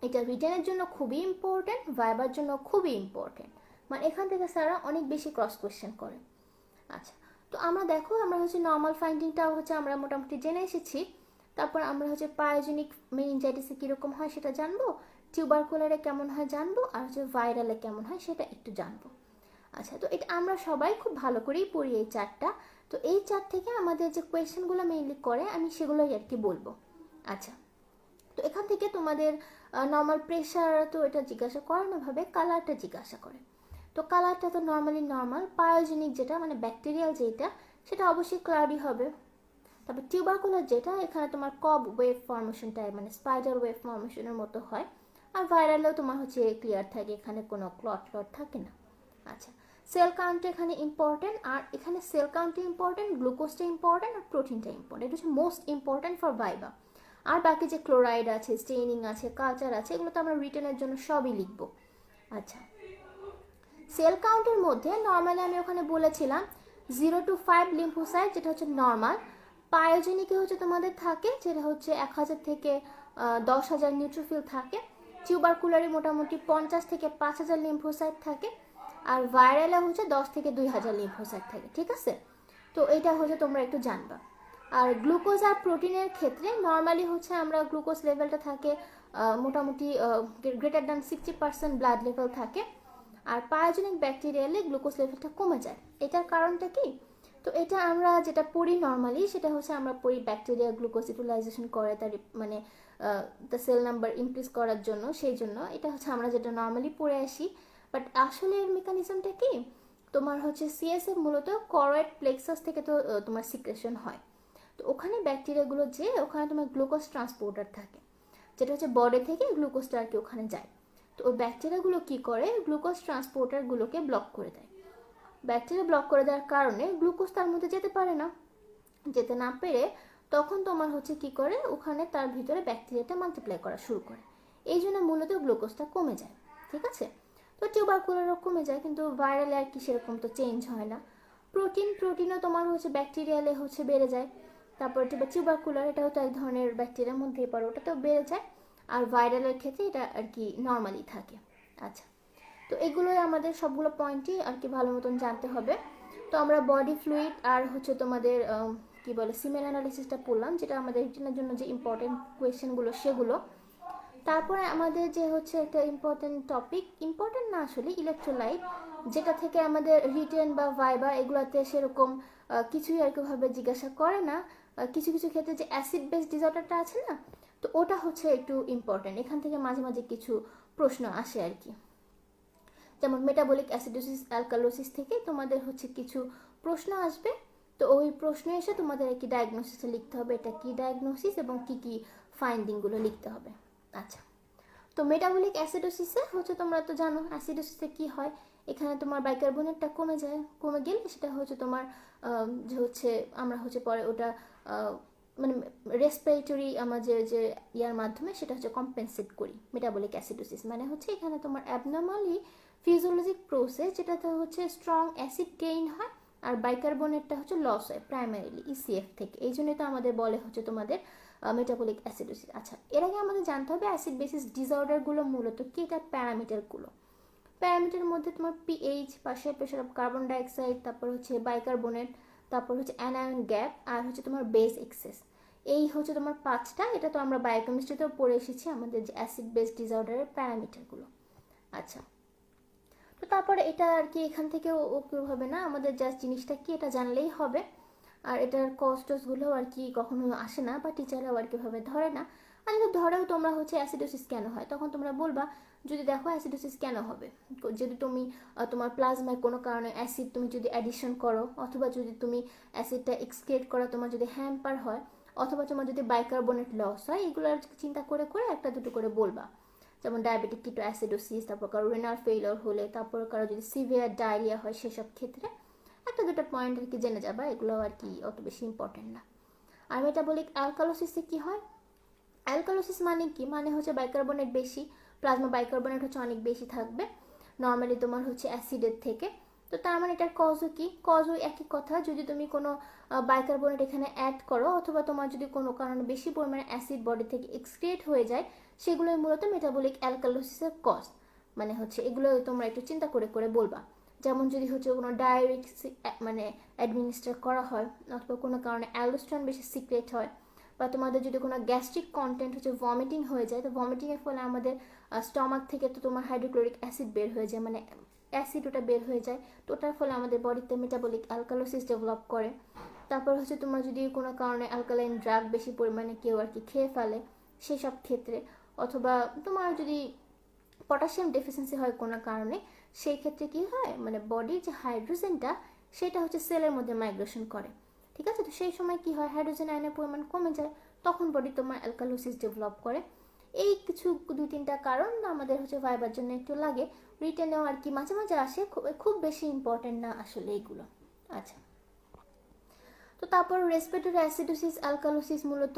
এটা রিটেনের জন্য খুবই ইম্পর্টেন্ট, ভাইবার জন্য খুবই ইম্পর্টেন্ট, মানে এখান থেকে স্যাররা অনেক বেশি ক্রস কোয়েশ্চেন করে। আচ্ছা, তো আমরা দেখো আমরা হচ্ছে নর্মাল ফাইন্ডিংটাও হচ্ছে আমরা মোটামুটি জেনে এসেছি। তারপর আমরা হচ্ছে পায়োজেনিক মেনিনজাইটিসে কীরকম হয় সেটা জানবো, টিউবারকুলারে কেমন হয় জানবো, আর হচ্ছে ভাইরালে কেমন হয় সেটা একটু জানবো। আচ্ছা, তো এটা আমরা সবাই খুব ভালো করেই পড়ি এই চারটা। তো এই চার থেকে আমাদের যে কোয়েশ্চেনগুলো মেইনলি করে আমি সেগুলোই আর কি বলবো। আচ্ছা, তো এখান থেকে তোমাদের নর্মাল প্রেশার তো এটা জিজ্ঞাসা করে না, ভাবে কালারটা জিজ্ঞাসা করে। তো কালারটা তো নর্মালি নর্মাল, পায়োজেনিক যেটা মানে ব্যাকটেরিয়াল যেটা, সেটা অবশ্যই ক্লাউডি হবে। তারপর টিউবারকুলার যেটা, এখানে তোমার কব ওয়েভ ফর্মেশনটাই মানে স্পাইডার ওয়েভ ফর্মেশনের মতো হয়। আর ভাইরালেও তোমার হচ্ছে ক্লিয়ার থাকে, এখানে কোনো ক্লট থাকে না। আচ্ছা, সেল কাউন্টটা এখানে ইম্পর্টেন্ট, আর এখানে সেল কাউন্টটা ইম্পর্টেন্ট, গ্লুকোজটা ইম্পর্টেন্ট, আর প্রোটিনটা ইম্পর্টেন্ট। এটা হচ্ছে মোস্ট ইম্পর্টেন্ট ফর ভাইবা। আর বাকি যে ক্লোরাইড আছে, স্টেইনিং আছে, কালচার আছে, এগুলো তো আমরা রিটেনের জন্য সবই লিখব। আচ্ছা, সেল কাউন্টের মধ্যে নর্মালি আমি ওখানে বলেছিলাম 0 to 5 লিম্ফোসাইট, যেটা হচ্ছে নর্মাল। পায়োজেনিকে হচ্ছে তোমাদের থাকে যেটা হচ্ছে 1000 থেকে 10,000 নিউট্রোফিল থাকে। টিউবারকুলারে মোটামুটি 50 থেকে 5000 লিম্ফোসাইট থাকে। আর ভাইরালে হচ্ছে 10 থেকে 2000 লিম্ফোসাইট থাকে। ঠিক আছে, তো এটা হচ্ছে তোমরা একটু জানবা। আর গ্লুকোজ আর প্রোটিনের ক্ষেত্রে নর্মালি হচ্ছে আমরা গ্লুকোজ লেভেলটা থাকে মোটামুটি গ্রেটার দ্যান 60% ব্লাড লেভেল থাকে। আর পায়োজেনিক ব্যাকটেরিয়ালে গ্লুকোজ লেভেলটা কমে যায়। এটার কারণটা কি? তো এটা আমরা যেটা পড়ি নর্মালি সেটা হচ্ছে আমরা পড়ি ব্যাকটেরিয়া গ্লুকোজ ইউটিলাইজেশন করে তার মানে দ্য সেল নাম্বার ইনক্রিজ করার জন্য, সেই জন্য এটা হচ্ছে আমরা যেটা নর্মালি পড়ে আসি। বাট আসলে এর মেকানিজমটা কি, তোমার হচ্ছে সিএসএফ মূলত করয়েড প্লেক্সাস থেকে তো তোমার সিক্রেশন হয়। তো ওখানে ব্যাকটেরিয়াগুলো যে ওখানে তোমার গ্লুকোজ ট্রান্সপোর্টার থাকে, যেটা হচ্ছে বডি থেকে গ্লুকোজটা আর কি ওখানে যায়। তো ওই ব্যাকটেরিয়াগুলো কি করে, গ্লুকোজ ট্রান্সপোর্টারগুলোকে ব্লক করে দেয়। ব্যাকটেরিয়া ব্লক করে দেওয়ার কারণে গ্লুকোজ তার মধ্যে যেতে পারে না, যেতে না পেরে তখন তোমার হচ্ছে কি করে, ওখানে তার ভিতরে ব্যাকটেরিয়াটা মাল্টিপ্লাই করা শুরু করে। এই জন্য মূলত গ্লুকোজটা কমে যায়। ঠিক আছে, তো টিউবারকুলারও কমে যায়, কিন্তু ভাইরালে আর কি সেরকম তো চেঞ্জ হয় না। প্রোটিনও তোমার হচ্ছে ব্যাকটেরিয়ালে হচ্ছে বেড়ে যায়। তারপরে টিউবারকুলার এটাও তো এক ধরনের ব্যাকটেরিয়ার মধ্যেই পড়ে, ওটাতেও বেড়ে যায়। আর ভাইরালের ক্ষেত্রে এটা আর কি নর্মালি থাকে। আচ্ছা, তো এগুলোই আমাদের সবগুলো পয়েন্টই আর কি ভালো মতন জানতে হবে। তো আমরা বডি ফ্লুইড আর হচ্ছে তোমাদের কি বলে সিমেন অ্যানালিসিসটা পড়লাম, যেটা আমাদের রিটেনের জন্য যে ইম্পর্টেন্ট কোয়েশ্চেনগুলো সেগুলো। তারপরে আমাদের যে হচ্ছে একটা ইম্পর্টেন্ট টপিক, ইম্পর্টেন্ট না আসলে, ইলেকট্রোলাইট, যেটা থেকে আমাদের রিটেন বা ভাইবা এগুলাতে সেরকম কিছুই আর কি ভাবে জিজ্ঞাসা করে না। কিছু কিছু ক্ষেত্রে যে অ্যাসিড বেস ডিসঅর্ডারটা আছে না, তো ওটা হচ্ছে একটু ইম্পর্টেন্ট, এখান থেকে মাঝে মাঝে কিছু প্রশ্ন আসে আর কি। যেমন মেটাবলিক অ্যাসিডোসিস অ্যালকালোসিস থেকে তোমাদের হচ্ছে কিছু প্রশ্ন আসবে, তো ওই প্রশ্ন এসে তোমাদের আর কি ডায়াগনোসিসে লিখতে হবে, এটা কি ডায়াগনোসিস এবং কি কি ফাইন্ডিংগুলো লিখতে হবে। আচ্ছা, তো মেটাবলিক অ্যাসিডোসিসে হচ্ছে তোমরা তো জানো অ্যাসিডোসিসে কি হয়, এখানে তোমার বাইকার্বনেটটা কমে যায়, কমে গেলে সেটা হচ্ছে তোমার যে হচ্ছে আমরা হচ্ছে পরে ওটা মানে রেসপিরেটরি আমাদের যে ইয়ার মাধ্যমে সেটা হচ্ছে কম্পেনসেট করি। মেটাবলিক অ্যাসিডোসিস মানে হচ্ছে এখানে তোমার অ্যাবনর্মালি ফিজিওলজিক প্রসেস যেটাতে হচ্ছে স্ট্রং অ্যাসিড গেইন হয় আর বাইকার্বনেটটা হচ্ছে লস হয় প্রাইমারিলি ইসিএফ থেকে, এই জন্যই তো আমাদের বলে হচ্ছে তোমাদের মেটাবলিক অ্যাসিডোসিস। আচ্ছা, এর আগে আমাদের জানতে হবে অ্যাসিড বেসিস ডিসঅর্ডারগুলো মূলত কি, এটা প্যারামিটারগুলো। প্যারামিটারের মধ্যে তোমার pH, partial pressure of carbon dioxide, তারপর হচ্ছে বাইকার্বনেট, তারপর হচ্ছে অ্যানায়ন গ্যাপ, আর হচ্ছে তোমার বেস এক্সেস। এই হচ্ছে তোমার পাঁচটা, এটা তো আমরা বায়োকেমিস্ট্রিতেও পড়ে এসেছি আমাদের যে অ্যাসিড বেস ডিসঅর্ডারের প্যারামিটারগুলো। আচ্ছা, তো তারপরে এটা আর কি এখান থেকে কেউ হবে না, আমাদের জাস্ট জিনিসটা কি এটা জানলেই হবে। আর এটার কস্টসগুলো আর কি কখনো আসে না বা টিচাররাও আর কিভাবে ধরে না। আর যদি ধরেও তোমরা হচ্ছে অ্যাসিডোসিস কেন হয়, তখন তোমরা বলবা যদি দেখো অ্যাসিডোসিস কেন হবে, যদি তুমি তোমার প্লাজমায় কোনো কারণে অ্যাসিড তুমি যদি অ্যাডিশন করো, অথবা যদি তুমি অ্যাসিডটা এক্সক্রিয়েট করা তোমার যদি হ্যাম্পার হয়, অথবা তোমার যদি বাইকার্বনেট লস হয়, এগুলো চিন্তা করে করে একটা দুটো করে বলবা। যেমন ডায়াবেটিক কিটো অ্যাসিডোসিস, তারপর কারো রেনাল ফেইলিওর হলে, তারপর কারো যদি সিভিয়ার ডায়রিয়া হয়, সেসব ক্ষেত্রে একটা দুটো পয়েন্ট আর কি জেনে যাবা, এগুলো আর কি অত বেশি ইম্পর্টেন্ট না। আর মেটাবলিক অ্যালকালোসিসে কি হয়, অ্যালকালোসিস মানে কি, মানে হচ্ছে বাইকার্বনেট বেশি, প্লাজমা বাইকার্বনেট হচ্ছে অনেক বেশি থাকবে নর্মালি তোমার হচ্ছে অ্যাসিডের থেকে। তো তার মানে এটার কজও কি, কজও একই কথা, যদি তুমি কোনো বাইকার্বনেট এখানে অ্যাড করো, অথবা তোমার যদি কোনো কারণে বেশি পরিমাণে অ্যাসিড বডি থেকে এক্সক্রিয়েট হয়ে যায়, সেগুলোই মূলত মেটাবলিক অ্যালকালোসিসের কজ। মানে হচ্ছে এগুলো তোমরা একটু চিন্তা করে করে বলবা। যেমন যদি হচ্ছে কোনো ডায়াবেটিক্স মানে অ্যাডমিনিস্টার করা হয়, অথবা কোনো কারণে অ্যালোস্ট্রন বেশি সিক্রেট হয়, বা তোমাদের যদি কোনো গ্যাস্ট্রিক কন্টেন্ট হচ্ছে ভমিটিং হয়ে যায়, তো ভমিটিংয়ের ফলে আমাদের স্টমাক থেকে তো তোমার হাইড্রোক্লোরিক অ্যাসিড বের হয়ে যায়, মানে অ্যাসিড ওটা বের হয়ে যায়, তো ওটার ফলে আমাদের বডিতে মেটাবলিক অ্যালকালোসিস ডেভেলপ করে। তারপর হচ্ছে তোমার যদি কোনো কারণে অ্যালকালাইন ড্রাগ বেশি পরিমাণে কেউ আর কি খেয়ে ফেলে সেই সব ক্ষেত্রে, অথবা তোমার যদি পটাশিয়াম ডেফিসিয়েন্সি হয় কোনো কারণে, সেই ক্ষেত্রে কি হয়, মানে বডির যে হাইড্রোজেনটা সেটা হচ্ছে সেলের মধ্যে মাইগ্রেশন করে, ঠিক আছে। তো সেই সময় কি হয়, হাইড্রোজেন আয়নের পরিমাণ কমে যায়, তখন বডি তোমার অ্যালকালোসিস ডেভেলপ করে। এই কিছু দুই তিনটা কারণ আমাদের হচ্ছে ভাইবার জন্য একটু লাগে, রিটেনেও আর কি মাঝে মাঝে আসে, খুব বেশি ইম্পর্টেন্ট না আসলে এইগুলো। আচ্ছা, তো তারপর রেসপিরেটরি অ্যাসিডোসিস অ্যালকালোসিস মূলত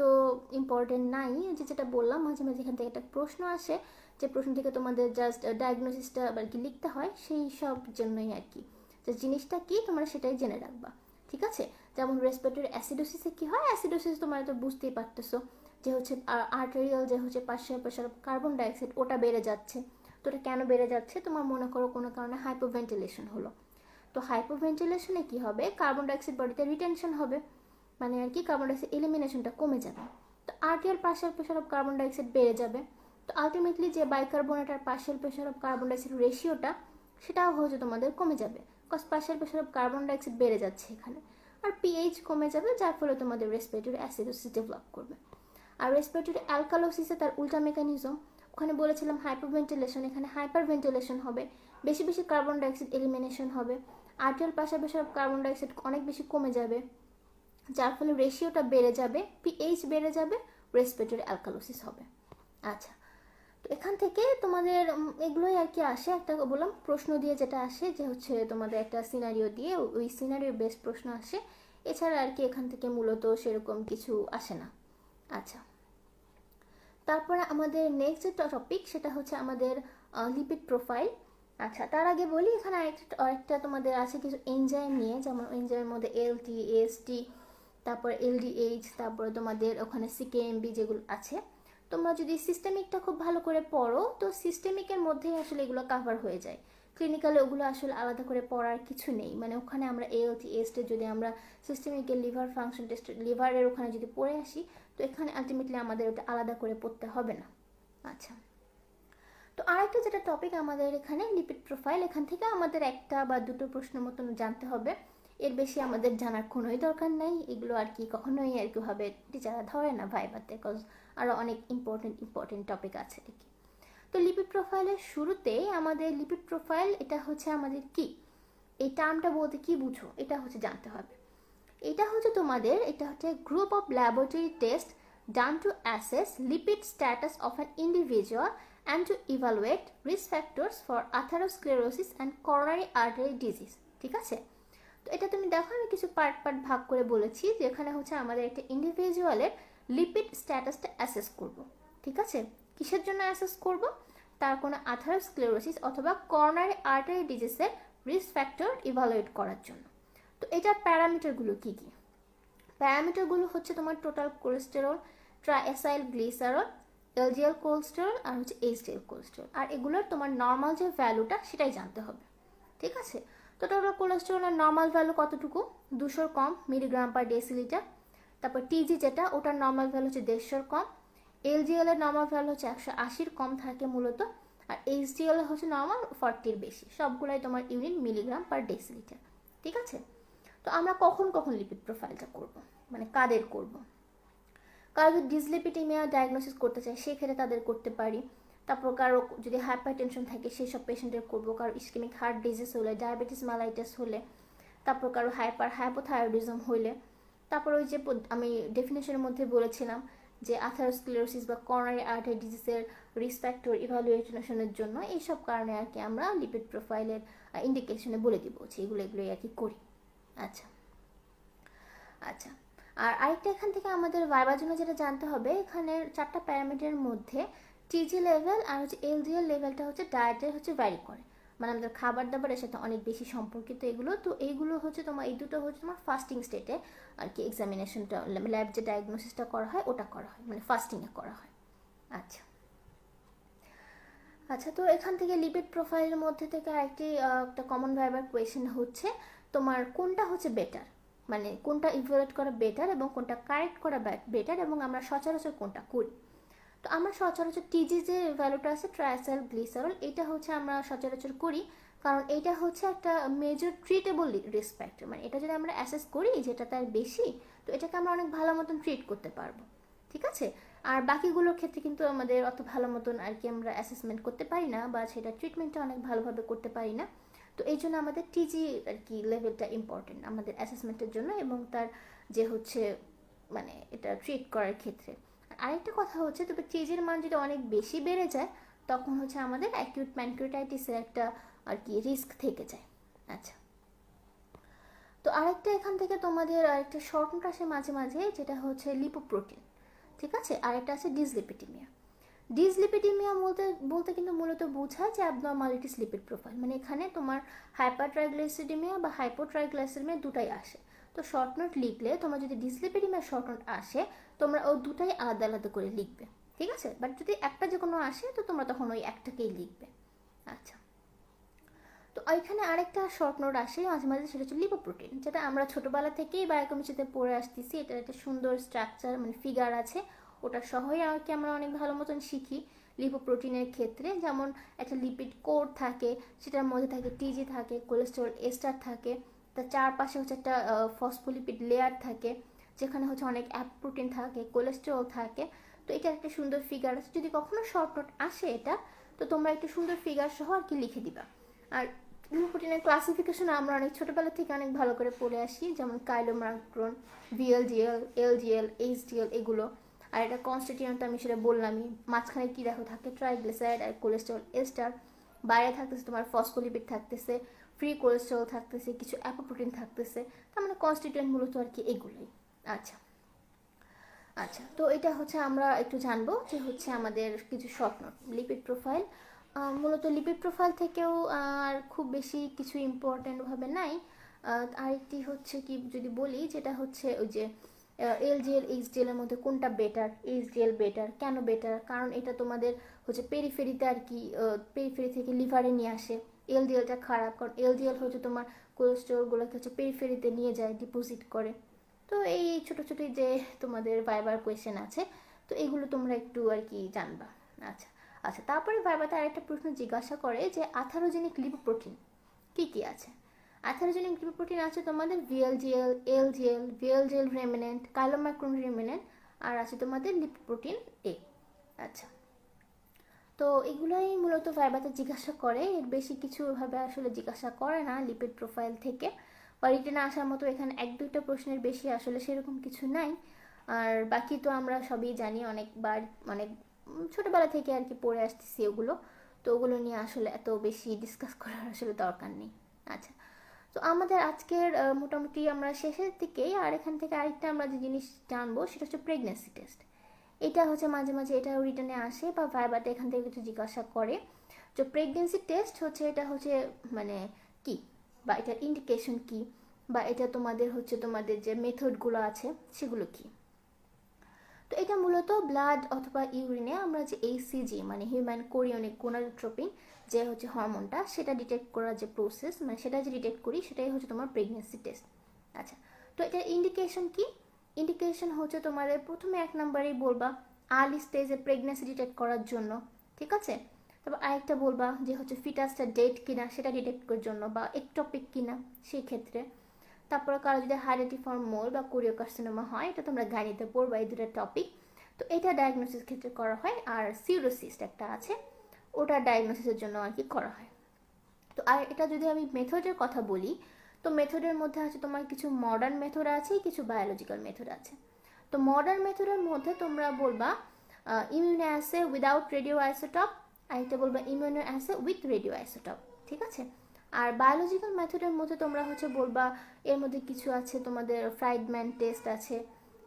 ইম্পর্টেন্ট নাই, যে যেটা বললাম মাঝে মাঝে এখান থেকে একটা প্রশ্ন আসে, যে প্রশ্ন থেকে তোমাদের জাস্ট ডায়াগনোসিসটা আর কি লিখতে হয়, সেই সব জন্যই আর কি, যে জিনিসটা কি তোমরা সেটাই জেনে রাখবা, ঠিক আছে। যেমন রেসপিরেটরি অ্যাসিডোসিসে কি হয়, অ্যাসিডোসিস তোমরা তো বুঝতেই পারতেছো যে হচ্ছে আর্টেরিয়াল যে হচ্ছে partial pressure of carbon dioxide ওটা বেড়ে যাচ্ছে। তো এটা কেন বেড়ে যাচ্ছে, তোমার মনে করো কোনো কারণে হাইপোভেন্টিলেশন হলো, তো হাইপোভেন্টিলেশনে কি হবে, কার্বন ডাইঅক্সাইড বডিতে রিটেনশন হবে, মানে আর কি কার্বন ডাইঅক্সাইড এলিমিনেশনটা কমে যাবে, তো arterial partial pressure of carbon dioxide বেড়ে যাবে, তো আলটিমেটলি যে বাইকার্বনেট আর partial pressure of carbon dioxide রেশিওটা সেটাও হচ্ছে তোমাদের কমে যাবে, cause partial pressure of carbon dioxide বেড়ে যাচ্ছে এখানে, আর পিএইচ কমে যাবে, যার ফলে তোমাদের রেসপিরেটরি অ্যাসিডোসিস ডেভেলপ করবে। আর রেসপিরেটরি অ্যালকালোসিসে তার উল্টা মেকানিজম, ওখানে বলেছিলাম হাইপোভেন্টিলেশন, এখানে হাইপার ভেন্টিলেশন হবে, বেশি বেশি কার্বন ডাইঅক্সাইড এলিমিনেশন হবে, arterial partial pressure of carbon dioxide অনেক বেশি কমে যাবে, যার ফলে রেশিওটা বেড়ে যাবে, পিএইচ বেড়ে যাবে, রেসপিরেটরি অ্যালকালোসিস হবে। আচ্ছা, তো এখান থেকে তোমাদের এগুলোই আর কি আসে, একটা বললাম প্রশ্ন দিয়ে যেটা আসে, যে হচ্ছে তোমাদের একটা সিনারিও দিয়ে ওই সিনারিও বেস প্রশ্ন আসে, এছাড়া আর কি এখান থেকে মূলত সেরকম কিছু আসে না। আচ্ছা, তারপরে আমাদের নেক্সট যে টপিক সেটা হচ্ছে আমাদের লিপিড প্রোফাইল। আচ্ছা, তার আগে বলি এখানে আরেকটা তোমাদের আছে কিছু এনজাইম নিয়ে, যেমন এনজাইমের মধ্যে এলটি, এএসটি, তারপর এলডিএইচ, তারপরে তোমাদের ওখানে সিকেএমবি যেগুলো আছে, তোমরা যদি সিস্টেমিকটা খুব ভালো করে পড়ো, তো সিস্টেমিকের মধ্যেই আসলে এগুলো কাভার হয়ে যায়, ক্লিনিক্যালে ওগুলো আসলে আলাদা করে পড়ার কিছু নেই, মানে ওখানে আমরা এএলটি এসটে যদি আমরা সিস্টেমিকের লিভার ফাংশন টেস্ট লিভারের ওখানে যদি পড়ে আসি, তো এখানে আলটিমেটলি আমাদের ওটা আলাদা করে পড়তে হবে না। আচ্ছা, তো আরেকটা যেটা টপিক আমাদের এখানে লিপিড প্রোফাইল, এখান থেকে আমাদের একটা বা দুটো প্রশ্ন মতন জানতে হবে, এর বেশি আমাদের জানার কোনোই দরকার নাই। এগুলো আর কি কখনোই আর কি ভাবে টিচাররা ধরে না ভাইবাতে, কজ আরও অনেক ইম্পর্টেন্ট টপিক আছে আর কি। তো লিপিড প্রোফাইলের শুরুতে আমাদের লিপিড প্রোফাইল এটা হচ্ছে আমাদের কি, এই টার্মটা বলতে কি বুঝো এটা হচ্ছে জানতে হবে। এটা হচ্ছে তোমাদের, এটা হচ্ছে group of laboratory test done to assess lipid status of an individual and to evaluate risk factors for atherosclerosis and coronary artery disease. ঠিক আছে, তো এটা তুমি দেখো আমি কিছু পার্ট ভাগ করে বলেছি, যেখানে হচ্ছে আমাদের একটা ইন্ডিভিজুয়ালের লিপিড স্ট্যাটাসটা অ্যাসেস করব। ঠিক আছে, কিসের জন্য অ্যাসেস করব, তার কোনো আথারোস্ক্লেরোসিস অথবা করোনারি আর্টারি ডিজিজের রিস্ক ফ্যাক্টর ইভালুয়েট করার জন্য। তো এটার প্যারামিটারগুলো কি কি? প্যারামিটারগুলো হচ্ছে তোমার total cholesterol, triacyl glycerol, LDL cholesterol আর হচ্ছে এইচডিএল কোলেস্টেরল, আর এগুলোর তোমার নর্মাল যে ভ্যালুটা সেটাই জানতে হবে। ঠিক আছে, তো টোটাল কোলেস্টেরলের নর্মাল ভ্যালু কতটুকু, 200 কম মিলিগ্রাম পার ডেসিলিটার। তারপর টিজি যেটা, ওটার নর্মাল ভ্যালু হচ্ছে 150 কম। এলডিএল এর নর্মাল ভ্যালু হচ্ছে 180 কম থাকে মূলত, আর এইচডিএল হচ্ছে নর্মাল 40 বেশি। সবগুলাই তোমার ইউনিট মিলিগ্রাম পার ডেসিলিটার। ঠিক আছে, তো আমরা কখন লিপিড প্রোফাইলটা করব, মানে কাদের করব? কারো যদি ডিসলিপিডিমিয়া ডায়াগনোসিস করতে চাই সেক্ষেত্রে তাদের করতে পারি। তারপর কারো যদি হাইপারটেনশন থাকে সেই সব পেশেন্টের করবো, কারো ইসকেমিক হার্ট ডিজিজ হলে, ডায়াবেটিস মালাইটাস হলে, তারপর কারো হাইপোথাইরয়েডিজম হলে, তারপর ওই যে আমি ডেফিনেশনের মধ্যে বলেছিলাম যে আথারোস্ক্লেরোসিস বা করোনারি আর্টারি ডিজিজের রিস্ক ফ্যাক্টর ইভালুয়েশনের জন্য, এইসব কারণে আর কি আমরা লিপিড প্রোফাইলের ইন্ডিকেশনে বলে দিব যে এগুলোই আর কি করি। আচ্ছা আচ্ছা, আর আরেকটা এখান থেকে আমাদের ভাইবার জন্য যেটা জানতে হবে, এখানে 4টা প্যারামিটারের মধ্যে টিজি লেভেল আর হচ্ছে এলডিএল লেভেলটা হচ্ছে ডায়েটের হচ্ছে ভ্যারি করে, মানে আমাদের খাবার দাবারের সাথে অনেক বেশি সম্পর্কিত এগুলো। তো এইগুলো হচ্ছে তোমার, এই দুটো হচ্ছে তোমার ফাস্টিং স্টেটে আর কি এক্সামিনেশনটা, ল্যাব যে ডায়াগনোসিসটা করা হয় ওটা করা হয়, মানে ফাস্টিংয়ে করা হয়। আচ্ছা আচ্ছা, তো এখান থেকে লিপিড প্রোফাইলের মধ্যে থেকে একটা কমন ভাইবার কোয়েশ্চেন হচ্ছে তোমার কোনটা হচ্ছে বেটার, মানে কোনটা ইভালুয়েট করা বেটার এবং কোনটা কারেক্ট করা বেটার, এবং আমরা সচরাচর কোনটা করি। তো আমরা সচরাচর টিজি যে ভ্যালুটা আছে ট্রাইসাইল গ্লিসারল, এটা হচ্ছে আমরা সচরাচর করি, কারণ এটা হচ্ছে একটা মেজর ট্রিটেবল রিস্ক ফ্যাক্টর, মানে এটা যদি আমরা অ্যাসেস করি যেটা তার বেশি, তো এটাকে আমরা অনেক ভালো মতন ট্রিট করতে পারবো। ঠিক আছে, আর বাকিগুলোর ক্ষেত্রে কিন্তু আমাদের অত ভালো মতন আর কি আমরা অ্যাসেসমেন্ট করতে পারি না, বা সেটা ট্রিটমেন্টটা অনেক ভালোভাবে করতে পারি না। তো এই জন্য আমাদের টিজি আর কি লেভেলটা ইম্পর্টেন্ট আমাদের অ্যাসেসমেন্টের জন্য এবং তার যে হচ্ছে মানে এটা ট্রিট করার ক্ষেত্রে। আরেকটা কথা হচ্ছে, তবে টিজির মান যদি অনেক বেশি বেড়ে যায় তখন হচ্ছে আমাদের অ্যাকিউট প্যানক্রিয়াটাইটিসের একটা আর কি রিস্ক থেকে যায়। আচ্ছা, তো আরেকটা এখান থেকে তোমাদের আরেকটা শর্ট নোট আসে মাঝে মাঝে, যেটা হচ্ছে লিপোপ্রোটিন। ঠিক আছে, আরেকটা আছে ডিসলিপিডিমিয়া। ডিসলিপিডিমিয়া বলতে বলতে কিন্তু মূলত বোঝায় যে অ্যাবনর্মালিটিস লিপিড প্রোফাইল, মানে এখানে তোমার হাইপারট্রাইগ্লাইসিডেমিয়া বা হাইপোট্রাইগ্লাইসিডেমিয়া দুটাই আসে। তো শর্ট নোট লিখলে তোমার যদি ডিসলিপিডিমিয়া শর্ট নোট আসে, তোমরা ওই দুটাই আলাদা আলাদা করে লিখবে। ঠিক আছে, বাট যদি একটা যে কোনো আসে তো তোমরা তখন ওই একটাকেই লিখবে। আচ্ছা, তো ওইখানে আরেকটা শর্ট নোট আসে মাঝে মাঝে, সেটা হচ্ছে লিপোপ্রোটিন, যেটা আমরা ছোটোবেলা থেকেই বায়োকেমিস্ট্রিতে পড়ে আসতেছি। এটার একটা সুন্দর স্ট্রাকচার মানে ফিগার আছে, ওটা সহই আর কি আমরা অনেক ভালো মতন শিখি। লিপোপ্রোটিনের ক্ষেত্রে যেমন একটা লিপিড কোড থাকে, সেটার মধ্যে থাকে টিজি থাকে, কোলেস্টেরল এস্টার থাকে, তার চারপাশে হচ্ছে একটা ফসফোলিপিড লেয়ার থাকে, যেখানে হচ্ছে অনেক অ্যাপ্রোটিন থাকে, কোলেস্টেরল থাকে। তো এটা একটা সুন্দর ফিগার আছে, যদি কখনো শর্ট নোট আসে এটা, তো তোমরা একটা সুন্দর ফিগার সহ আর কি লিখে দিবা। আর লিপোপ্রোটিনের ক্লাসিফিকেশন আমরা অনেক ছোটোবেলা থেকে অনেক ভালো করে পড়ে আসি, যেমন কাইলোমার্ক্রন, ভিএলডিএল, এলডিএল, এইচডিএল এগুলো। আর এটা কনস্টিটিউয়েন্ট আমি সেটা বললামই, মাঝখানে কী দেখো থাকে ট্রাইগ্লিসারাইড আর কোলেস্টেরল এস্টার, বাইরে থাকতেছে তোমার ফসফোলিপিড থাকতেছে, ফ্রি কোলেস্টেরল থাকতেছে, কিছু অ্যাপোপ্রোটিন থাকতেছে, তার মানে কনস্টিটিউয়েন্ট মূলত আর কি এগুলোই। আচ্ছা আচ্ছা, তো এটা হচ্ছে আমরা একটু জানবো যে হচ্ছে আমাদের কিছু শর্ট নোট লিপিড প্রোফাইল। মূলত লিপিড প্রোফাইল থেকেও আর খুব বেশি কিছু ইম্পর্ট্যান্টভাবে নাই। আরেকটি হচ্ছে কি যদি বলি, যেটা হচ্ছে ওই যে এলজিএল এইচডিএল এর মধ্যে কোনটা বেটার, এইচডিএল বেটার কেন বেটার, কারণ এটা তোমাদের হচ্ছে পেরিফেরিতে আর কি, পেরিফেরি থেকে লিভারে নিয়ে আসে। এলডিএলটা খারাপ, কারণ এলডিএল হচ্ছে তোমার কোলেস্টেরলগুলোকে হচ্ছে পেরিফেরিতে নিয়ে যায়, ডিপোজিট করে। তো এই ছোটো ছোটো যে তোমাদের ভাইবার কোয়েশ্চেন আছে, তো এগুলো তোমরা একটু আর কি জানবা। আচ্ছা, আচ্ছা, তারপরে ভাইবাতে আরেকটা প্রশ্ন জিজ্ঞাসা করে যে আথারোজেনিক লিপোপ্রোটিন কী কী আছে। আথারোজেনিক লিপোপ্রোটিন আছে তোমাদের ভিএলজিএল, এলজিএল, ভিএলজিএল রেমিনেন্ট, কাইলোমাইক্রন রেমিনেন্ট, আর আছে তোমাদের লিপোপ্রোটিন এ। আচ্ছা, তো এগুলোই মূলত ভাইবাতে জিজ্ঞাসা করে, এর বেশি কিছু ভাবে আসলে জিজ্ঞাসা করে না লিপিড প্রোফাইল থেকে, বা রিটেনে আসার মতো এখানে 1-2টা প্রশ্নের বেশি আসলে সেরকম কিছু নাই। আর বাকি তো আমরা সবই জানি, অনেকবার অনেক ছোটোবেলা থেকে আর কি পড়ে আসতেছি ওগুলো, তো ওগুলো নিয়ে আসলে এত বেশি ডিসকাস করার আসলে দরকার নেই। আচ্ছা, তো আমাদের আজকের মোটামুটি আমরা শেষের দিকেই, আর এখান থেকে আরেকটা আমরা যে জিনিস জানবো সেটা হচ্ছে প্রেগনেন্সি টেস্ট। এটা হচ্ছে মাঝে মাঝে এটা রিটার্নে আসে বা ভাইবাতে এখান থেকে কিছু জিজ্ঞাসা করে। তো প্রেগনেন্সি টেস্ট হচ্ছে এটা হচ্ছে মানে কি, বা এটার ইন্ডিকেশন কি, বা এটা তোমাদের হচ্ছে তোমাদের যে মেথডগুলো আছে সেগুলো কি। তো এটা মূলত ব্লাড অথবা ইউরিনে আমরা যে এইসিজি মানে হিউম্যান কোরিয়নিক গোনাডোট্রপিন যে হচ্ছে হরমোনটা, সেটা ডিটেক্ট করার যে প্রসেস, মানে সেটা যে ডিটেক্ট করি সেটাই হচ্ছে তোমার প্রেগনেন্সি টেস্ট। আচ্ছা, তো এটার ইন্ডিকেশন কি? ইন্ডিকেশন হচ্ছে তোমাদের প্রথমে 1 নম্বরেই বলবা আর্লি স্টেজে প্রেগনেন্সি ডিটেক্ট করার জন্য, ঠিক আছে। তারপর আরেকটা বলবা যে হচ্ছে ফিটাসটা ডেড কিনা সেটা ডিটেক্ট করার জন্য, বা একটপিক কিনা সেই ক্ষেত্রে। তারপর কারো যদি হাইড্রেটিফর্ম মোল বা কোরিওকার্সিনোমা হয়, এটা তোমরা গাড়িতে পড়বা, এই দুটো টপিক। তো এটা ডায়াগনোসিস ক্ষেত্রে করা হয়। আর সিউরোসিস্ট একটা আছে, ওটা ডায়াগনোসিসের জন্য আর কি করা হয়। তো আর এটা যদি আমি মেথডের কথা বলি, তো মেথডের মধ্যে আছে তোমার কিছু মডার্ন মেথড আছে, কিছু বায়োলজিক্যাল মেথড আছে। তো মডার্ন মেথডের মধ্যে তোমরা বলবা immunoassay without radioisotope, আর এটা বলবা immunoassay with radioisotope, ঠিক আছে। আর বায়োলজিক্যাল মেথডের মধ্যে তোমরা হচ্ছে বলবা এর মধ্যে কিছু আছে তোমাদের ফ্রাইডম্যান টেস্ট আছে,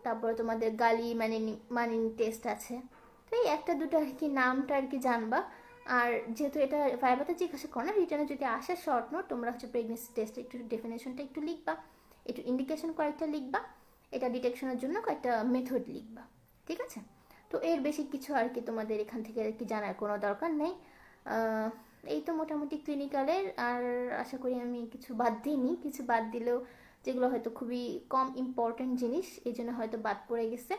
তারপরে তোমাদের গালি মানিনি টেস্ট আছে। তো এই 1-2টা আর কি নামটা আর কি জানবা। আর যেহেতু এটা ভাইবাতে জিজ্ঞাসা করো না, রিটার্নে যদি আসে শর্ট নোট, তোমরা হচ্ছে প্রেগনেন্সি টেস্ট একটু ডেফিনেশনটা একটু লিখবা, একটু ইন্ডিকেশন কয়েকটা লিখবা, এটা ডিটেকশনের জন্য কয়েকটা মেথড লিখবা, ঠিক আছে। তো এর বেশি কিছু আর কি তোমাদের এখান থেকে আর কি জানার কোনো দরকার নেই। এই তো মোটামুটি ক্লিনিক্যালের। আর আশা করি আমি কিছু বাদ দিইনি, কিছু বাদ দিলেও যেগুলো হয়তো খুবই কম ইম্পর্টেন্ট জিনিস এই জন্য হয়তো বাদ পড়ে গেছে।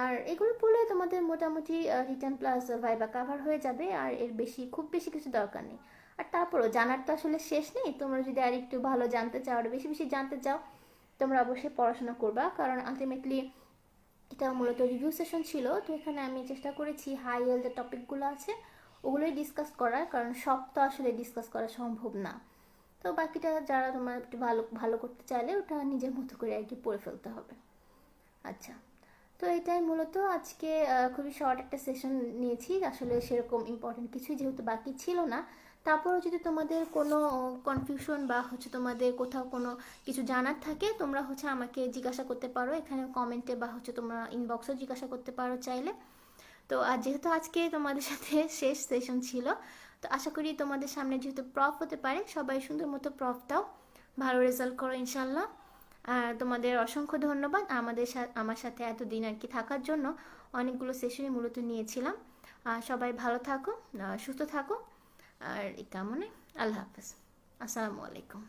আর এগুলো পড়লে তোমাদের মোটামুটি রিটার্ন প্লাস ভাইবা কাভার হয়ে যাবে, আর এর বেশি খুব বেশি কিছু দরকার নেই। আর তারপরও জানার তো আসলে শেষ নেই, তোমরা যদি আর একটু ভালো জানতে চাও, আর বেশি বেশি জানতে চাও, তোমরা অবশ্যই পড়াশোনা করবা, কারণ আলটিমেটলি এটা মূলত রিভিউ সেশন ছিল। তো এখানে আমি চেষ্টা করেছি হাই এল যে টপিকগুলো আছে ওগুলোই ডিসকাস করার, কারণ সব তো আসলে ডিসকাস করা সম্ভব না। তো বাকিটা যারা তোমরা একটু ভালো ভালো করতে চাইলে ওটা নিজের মতো করে আর কি পড়ে ফেলতে হবে। আচ্ছা, তো এটাই মূলত আজকে খুবই শর্ট একটা সেশন নিয়েছি, আসলে সেরকম ইম্পর্টেন্ট কিছুই যেহেতু বাকি ছিল না। তারপরেও যদি তোমাদের কোনো কনফিউশন বা হচ্ছে তোমাদের কোথাও কোনো কিছু জানার থাকে, তোমরা হচ্ছে আমাকে জিজ্ঞাসা করতে পারো এখানে কমেন্টে, বা হচ্ছে তোমরা ইনবক্সেও জিজ্ঞাসা করতে পারো চাইলে। তো আর যেহেতু আজকে তোমাদের সাথে শেষ সেশন ছিল, তো আশা করি তোমাদের সামনে যেহেতু প্রফ হতে পারে, সবাই সুন্দর মতো প্রফ দাও, ভালো রেজাল্ট করো ইনশাল্লাহ। আর তোমাদের অসংখ্য ধন্যবাদ আমার সাথে এতদিন আর কি থাকার জন্য। অনেকগুলো সেশনই মূলত নিয়েছিলাম। সবাই ভালো থাকো, সুস্থ থাকো, আর এই কামনে আল্লাহ হাফেজ, আসসালামু আলাইকুম।